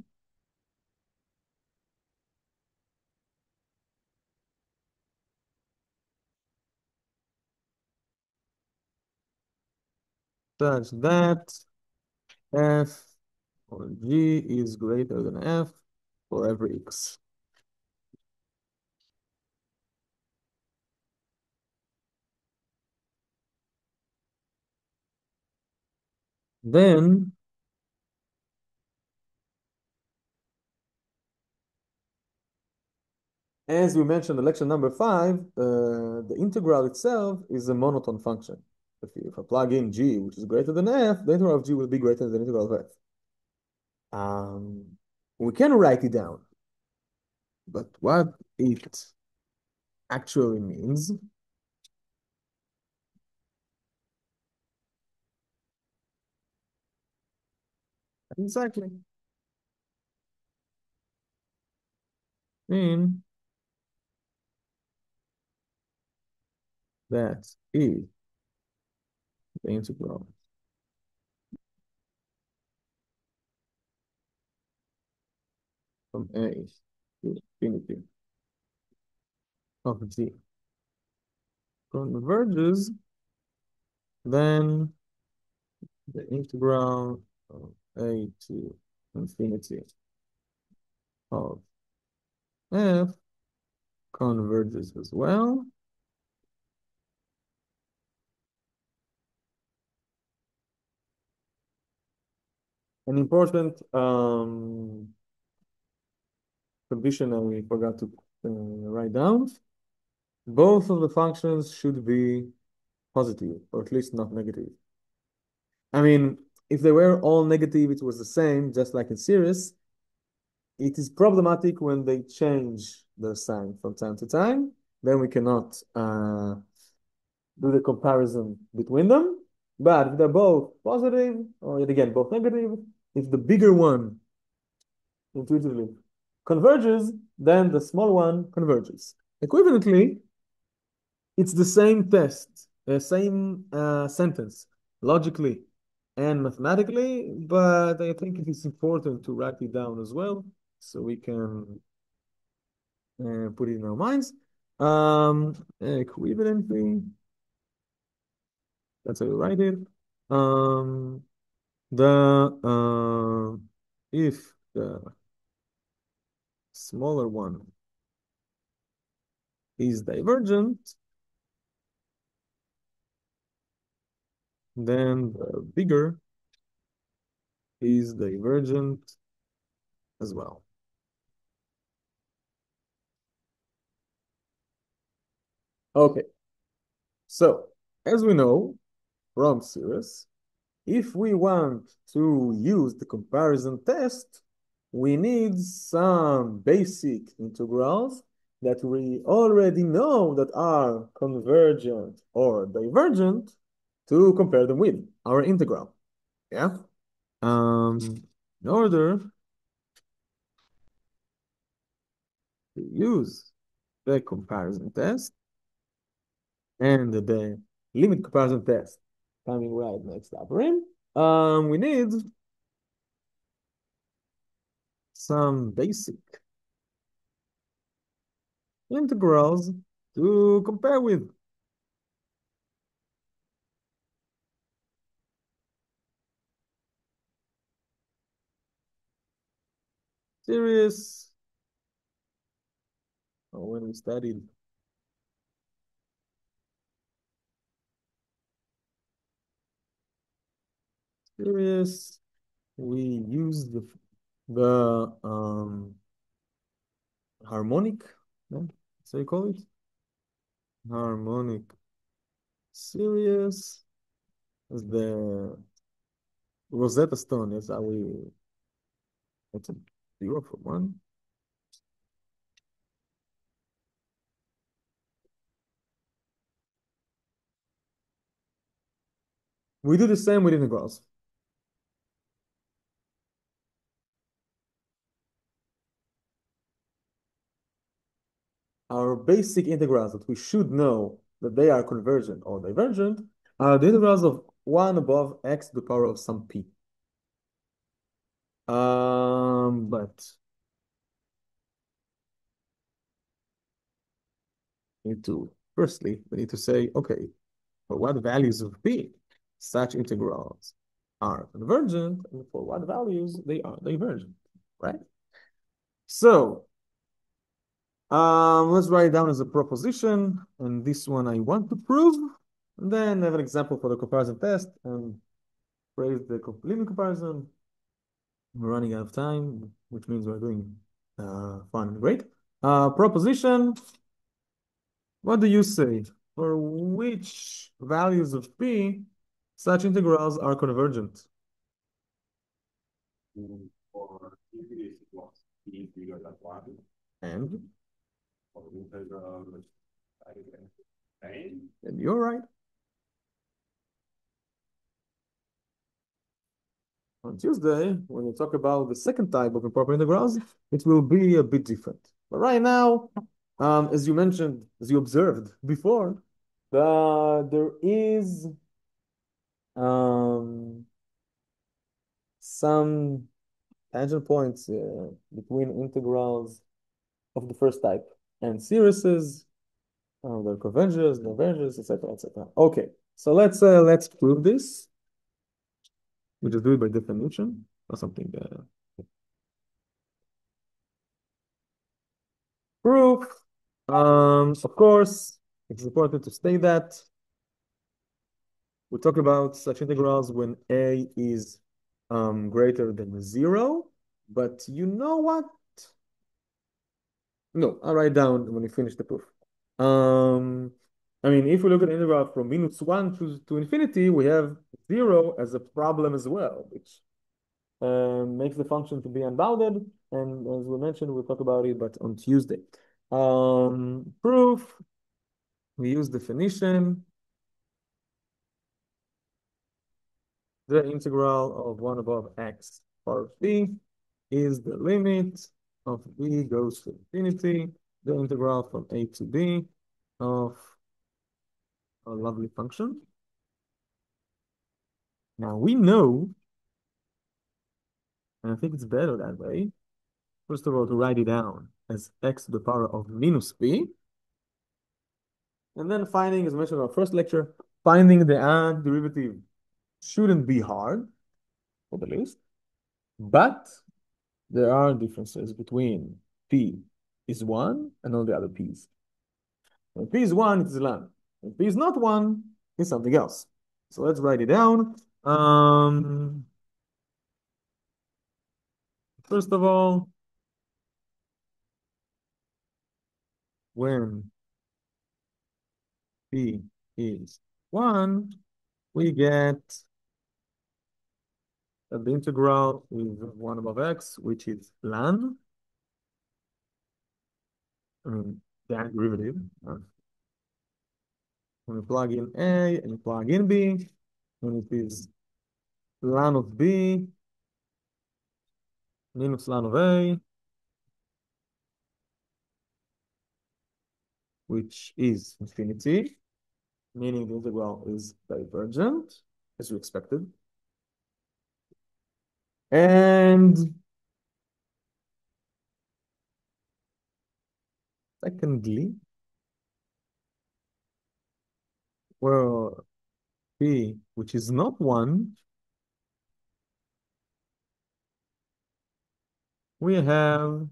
such that f or g is greater than f for every x. Then as we mentioned in lecture number 5, the integral itself is a monotone function. If I plug in g, which is greater than f, the integral of g will be greater than the integral of f. We can write it down, but what it actually means exactly mean that is the integral from a to infinity of g converges, then the integral of a to infinity of f converges as well. An important condition I forgot to write down. Both of the functions should be positive, or at least not negative. I mean, if they were all negative, it was the same, just like in series. it is problematic when they change their sign from time to time. Then we cannot do the comparison between them. But if they're both positive, or yet again, both negative, if the bigger one intuitively converges, then the small one converges. Equivalently, it's the same test, same sentence, logically and mathematically, but I think it is important to write it down as well so we can put it in our minds. Equivalently, that's how you write it. Um, the if the smaller one is divergent, then the bigger is divergent as well. Okay, so as we know from series, if we want to use the comparison test, we need some basic integrals that we already know that are convergent or divergent to compare them with our integral. Yeah. In order to use the comparison test and the limit comparison test coming right next upper in, we need some basic integrals to compare with. Series, or when we studied series, we used the harmonic, no? So you call it harmonic series as the Rosetta Stone. Is how we, it's a 0 for 1. We do the same with integrals. Our basic integrals that we should know that they are convergent or divergent are the integrals of 1 above x to the power of some p. But firstly, we need to say, okay, for what values of p such integrals are convergent, and for what values they are divergent, right? So let's write it down as a proposition, and this one I want to prove, and then have an example for the comparison test, and praise the limit comparison. We're running out of time, which means we're doing fun and great. Proposition, what do you say? For which values of p such integrals are convergent? For if it is equals p bigger than 1, And for integral, I can say. and you're right. On Tuesday, when we talk about the second type of improper integrals, it will be a bit different. But right now, as you mentioned, as you observed before, there is some tangent points between integrals of the first type and series, the convergence, divergence, etc., etc. Okay, so let's prove this. We just do it by definition or something. Proof. Of course, it's important to state that we talk about such integrals when a is greater than 0. But you know what? No, I'll write down when we finish the proof. I mean, if we look at integral from -1 to infinity, we have 0 as a problem as well, which makes the function to be unbounded. and as we mentioned, we'll talk about it, but on Tuesday. Proof, we use definition. The integral of 1 above x power of b is the limit of b goes to infinity, the integral from a to b of a lovely function. Now we know, and I think it's better that way, first of all, to write it down as x to the power of minus b, and then finding, as mentioned in our first lecture, finding the antiderivative shouldn't be hard, for the least, but there are differences between p is 1 and all the other p's. When p is 1, it is ln. When p is not 1, it's something else. So let's write it down. First of all, when p is 1, we get that the integral is 1 above x, which is ln. The derivative. When we plug in a and plug in b, when it is ln of b minus ln of a, which is infinity, meaning the integral is divergent, as we expected. And secondly, well, p, which is not 1, we have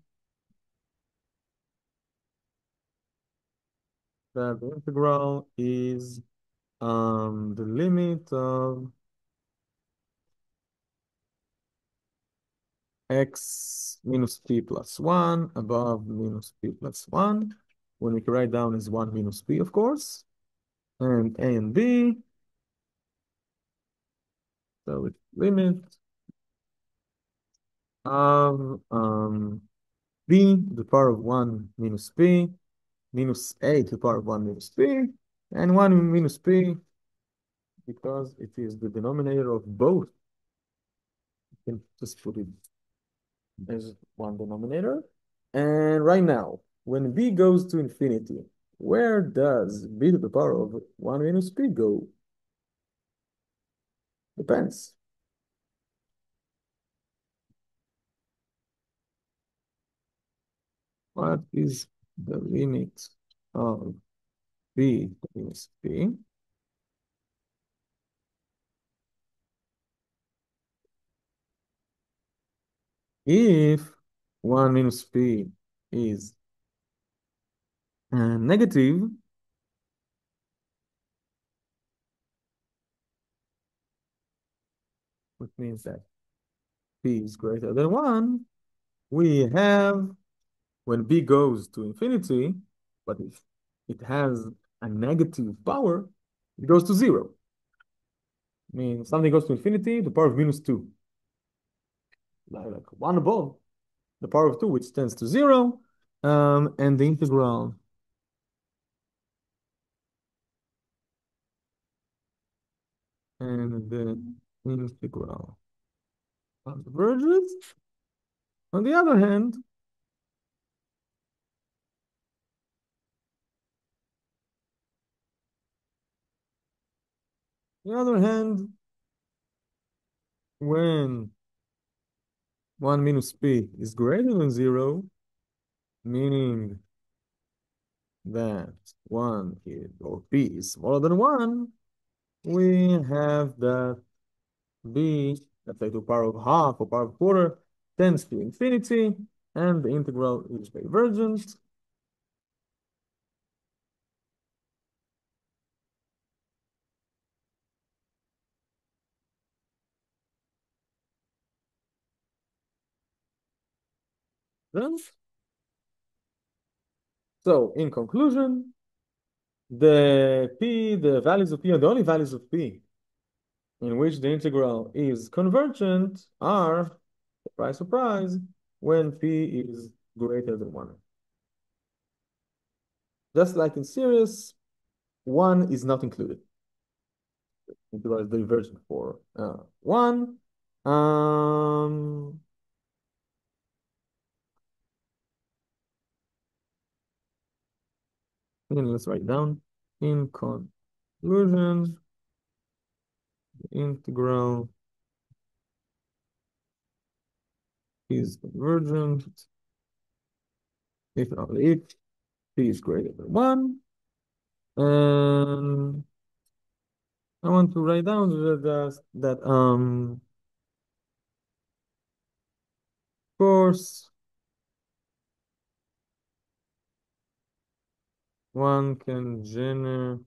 that the integral is the limit of x minus p plus 1 above minus p plus 1. When we can write down is 1 minus p, of course. And a and b. So it's limit of b to the power of 1 minus p minus a to the power of 1 minus p, and 1 minus p because it is the denominator of both. You can just put it as one denominator. And right now, when b goes to infinity, where does b to the power of 1 minus p go? Depends. What is the limit of b minus p? If 1 minus p is negative, which means that p is greater than 1, we have, when b goes to infinity, but if it has a negative power, it goes to 0. I mean, something goes to infinity, the power of minus 2. Like 1 above the power of 2, which tends to 0, and the integral converges. On the other hand, when 1 minus p is greater than 0, meaning that 1 is, or p is smaller than 1, we have that b, let's say to the power of half or power of quarter, tends to infinity, and the integral is divergent. So, in conclusion, the values of p are the only values of p in which the integral is convergent are, surprise, surprise, when p is greater than 1. Just like in series, 1 is not included. Integral is divergent for 1. Um, and let's write down in conclusion, the integral is convergent if and only if p is greater than 1. And I want to write down that of course one can generalize.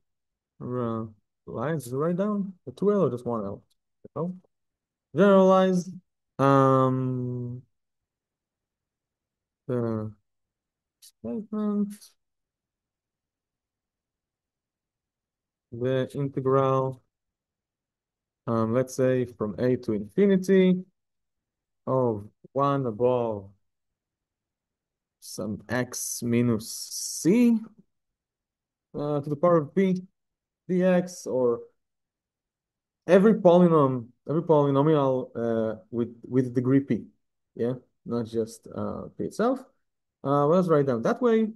Write down a 2L or just 1L? You generalize um the statement, the integral, let's say from a to infinity of 1 above some x minus c to the power of p dx, or every polynomial with degree p, yeah, not just p itself. Well, let's write down that way.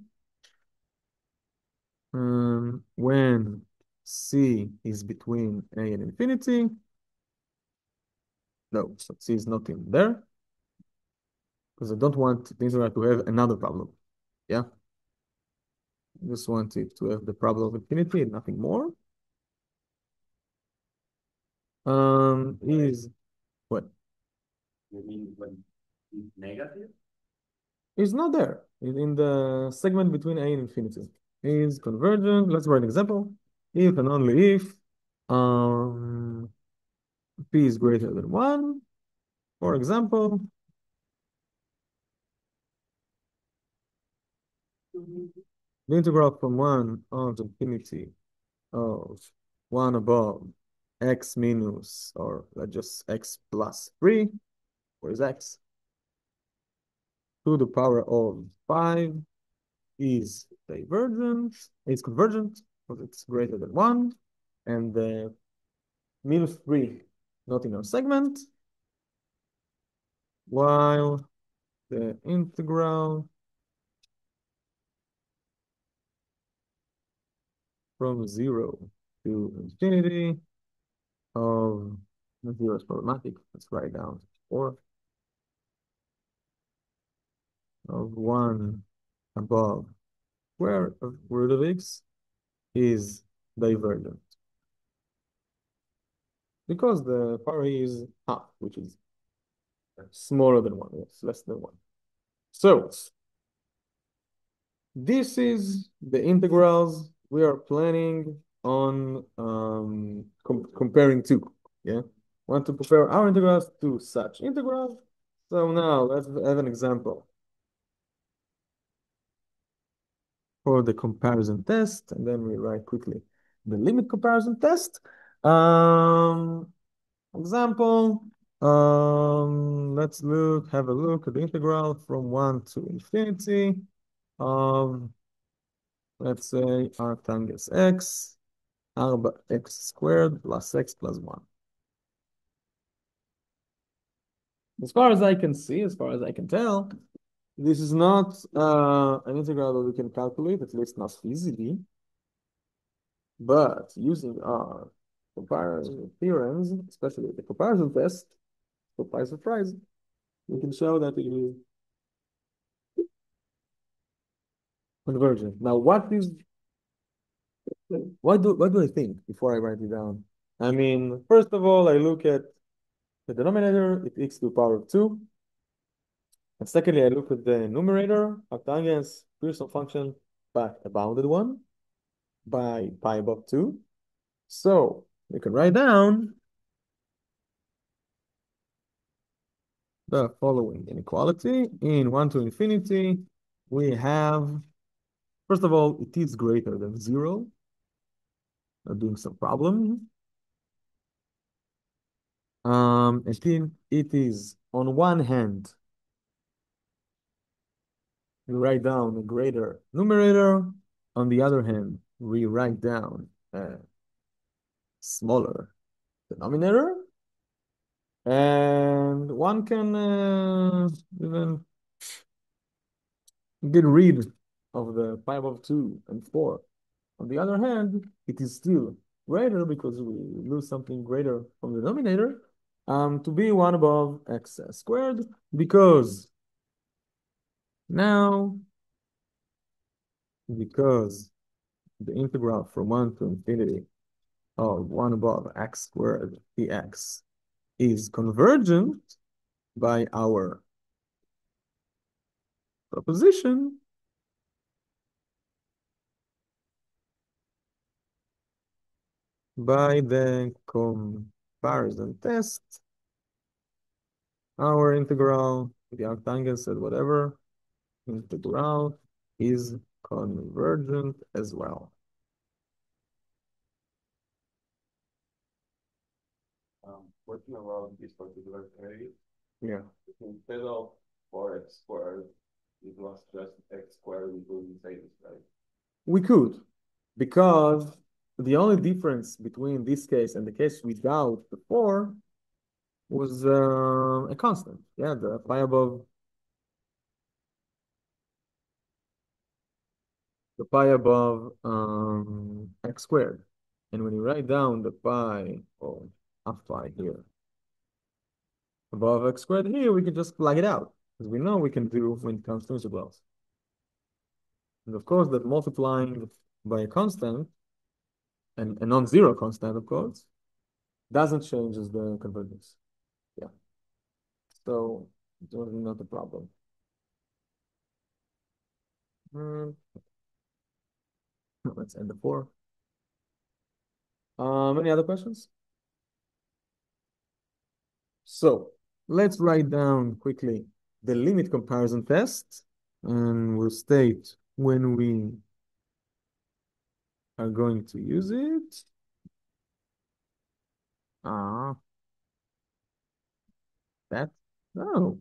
When c is between a and infinity, no, so c is not in there because I don't want the integral to have another problem. Yeah, I just want it to have the problem of infinity and nothing more. Is what? You mean when it's negative? Is not there in the segment between a and infinity. Is convergent. Let's write an example. If and only if um, p is greater than 1, for example, the integral from 1 on to infinity of 1 above x minus, or just x plus 3, where is x, to the power of 5 is divergent, is convergent, because it's greater than 1, and the minus 3 not in our segment, while the integral from 0 to infinity of 0 is problematic. Let's write down 4 of 1 above square of root of x is divergent because the power is half, which is smaller than 1, yes, less than 1. So this is the integrals we are planning on comparing to. Yeah, want to compare our integrals to such integrals. So now let's have an example for the comparison test, and then we write quickly the limit comparison test. Example. Let's have a look at the integral from 1 to infinity of, let's say, r tangents x, x squared plus x plus 1. As far as I can see, as far as I can tell, this is not an integral that we can calculate, at least not easily. But using our comparison theorems, especially the comparison test, surprise, surprise, we can show that it is convergent. Now, what do I think before I write it down? I mean, first of all, I look at the denominator, it x to the power of 2. And secondly, I look at the numerator, arctangents, Pearson function, but a bounded one by pi above 2. So we can write down the following inequality. In 1 to infinity, we have, first of all, it is greater than 0. I'm doing some problem. And then it is, on one hand, we write down a greater numerator. On the other hand, we write down a smaller denominator. And one can even get rid of the pi above 2 and 4. On the other hand, it is still greater because we lose something greater from the denominator to be 1 above x squared because now, because the integral from 1 to infinity of 1 above x squared dx is convergent by our proposition, by the comparison test, our integral, the arctangle said whatever, integral is convergent as well. Working around this particular case, Yeah. instead of 4x squared, it was just x squared, we could say this, right? We could, because the only difference between this case and the case without the 4 was a constant. Yeah, the pi above x squared. And when you write down the pi or half pi here above x squared here, we can just plug it out, as we know we can do when it comes to integrals. And of course, that multiplying by a constant, and a non-zero constant, of course, doesn't change as the convergence. Yeah. So it's really not a problem. Mm, let's end the 4. Any other questions? So let's write down quickly the limit comparison test, and we'll state when we are going to use it. Ah, that, no.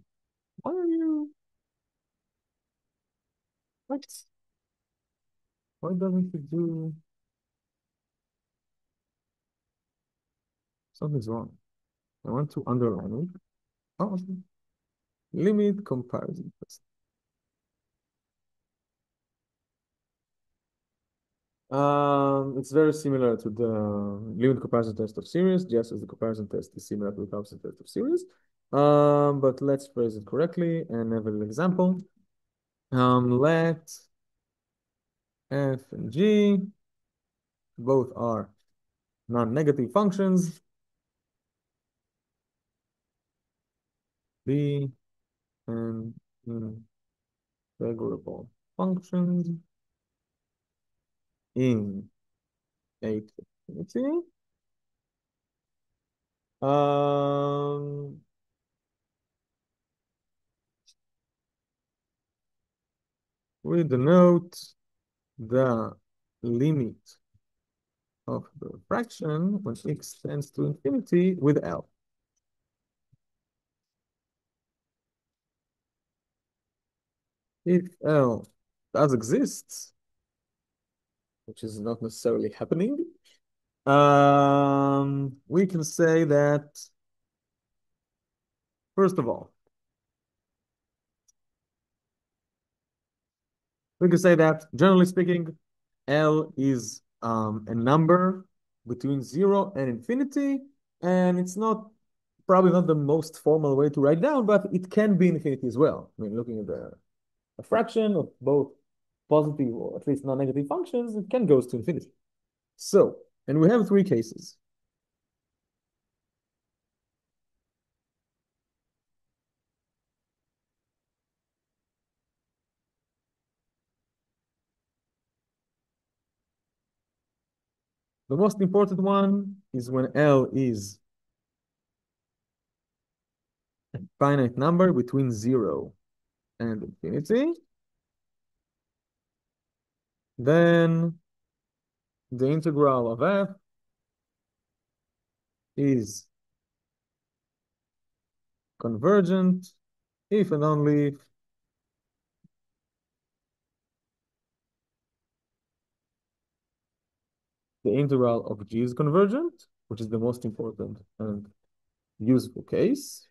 Why are you, what? Why doesn't it do, something's wrong. I want to underline it. Oh, okay. Limit comparison test. It's very similar to the limit comparison test of series, just as the comparison test is similar to the comparison test of series. But let's phrase it correctly and have an example. Let f and g both are non-negative functions, b and integrable functions in a infinity. Um, we denote the limit of the fraction when x tends to infinity with L. If L does exist, which is not necessarily happening, we can say that, first of all, we can say that, generally speaking, L is a number between 0 and infinity, and it's not probably not the most formal way to write down, but it can be infinity as well. I mean, looking at a fraction of both positive or at least non-negative functions, it can go to infinity. So, and we have 3 cases. The most important one is when L is a finite number between 0 and infinity. Then the integral of f is convergent if and only if the integral of g is convergent, which is the most important and useful case.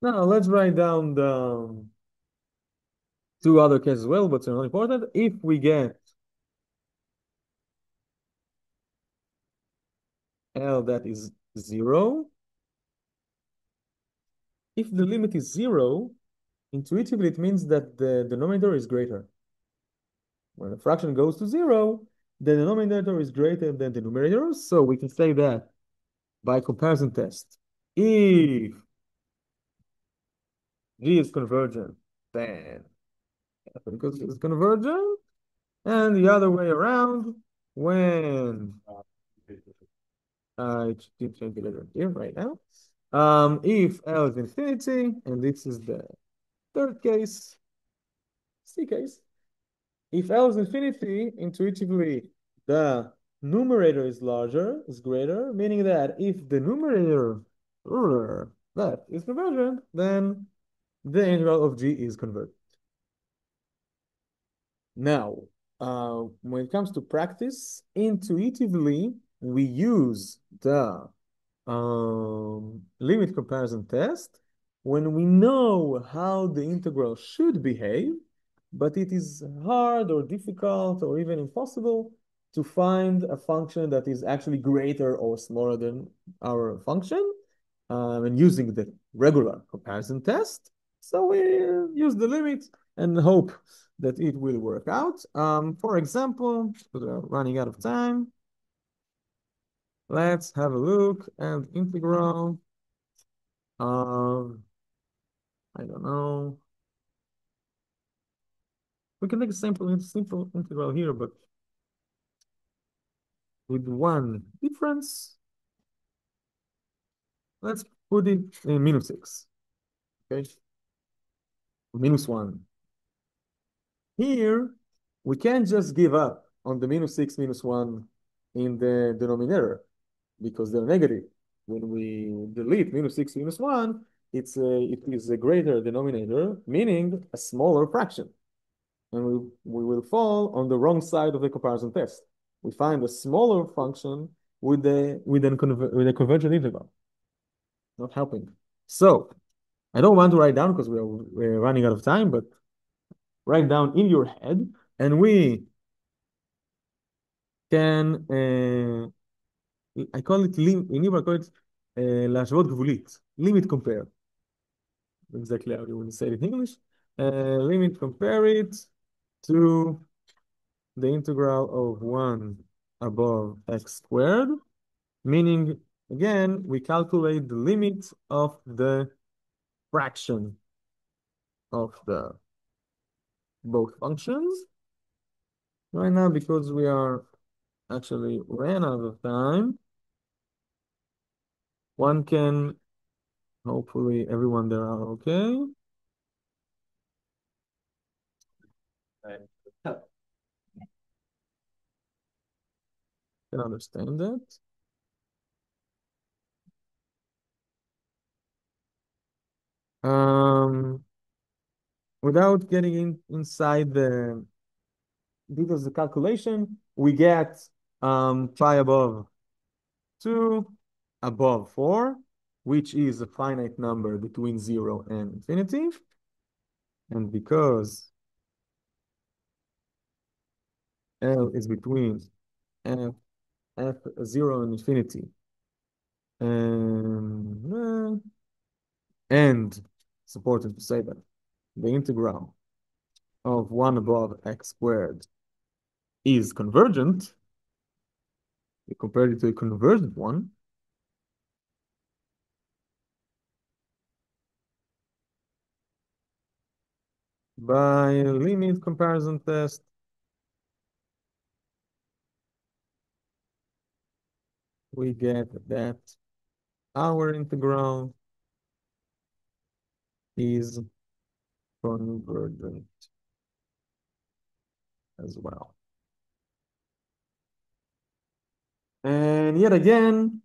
Now let's write down the two other cases as well, but they're not important. If we get L that is 0, if the limit is 0, intuitively it means that the denominator is greater. When a fraction goes to 0, the denominator is greater than the numerator, so we can say that by comparison test, if G is convergent, then F equals is convergent, and the other way around, when I did change the letter here right now. If L is infinity, and this is the third case, C case, if L is infinity, intuitively the numerator is larger, is greater, meaning that if the numerator that is convergent, then the integral of G is convergent. Now, when it comes to practice, intuitively, we use the limit comparison test when we know how the integral should behave, but it is hard or difficult or even impossible to find a function that is actually greater or smaller than our function, and using the regular comparison test. So we use the limit and hope that it will work out. For example, because we're running out of time, let's have a look at integral of, I don't know. We can make a simple integral here, but with one difference. Let's put it in minus 6. Okay. Minus 1. Here, we can't just give up on the minus 6, minus 1 in the denominator because they're negative. When we delete minus 6, minus 1, it is a greater denominator, meaning a smaller fraction. And we will fall on the wrong side of the comparison test. We find a smaller function with a convergent integral. Not helping. So I don't want to write down because we're running out of time, but write down in your head, and we can I call it in Hebrew I call it להשוות גבולית, limit compare. Exactly how you would say it in English. Limit compare it to the integral of 1 above x squared, meaning again we calculate the limit of the fraction of the both functions. Right now, because we are actually ran out of time, one can, hopefully everyone there are okay. Can understand that. Without getting inside the details of the calculation, we get pi above 2 above 4, which is a finite number between 0 and infinity. And because L is between f0 and infinity, and it's important to say that the integral of 1 above x squared is convergent, we compared it to a convergent one, by a limit comparison test, we get that our integral is convergent as well. And yet again,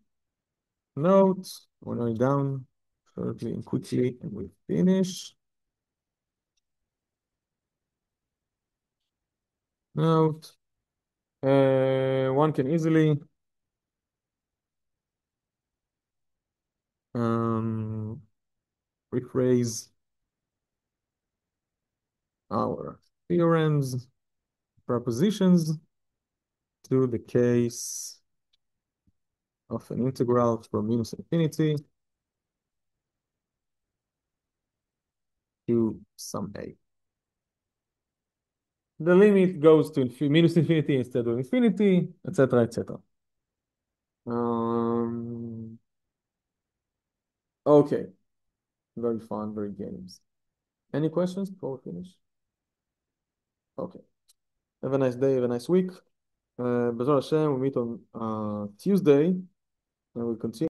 note, we're going down shortly and quickly, and we finish. Note. One can easily um, rephrase our theorems, propositions to the case of an integral from minus infinity to some a. The limit goes to minus infinity instead of infinity, etc., etc. Um, okay, very fun, very games. Any questions before we finish? Okay. Have a nice day, have a nice week. B'ezras Hashem, we meet on Tuesday and we'll continue.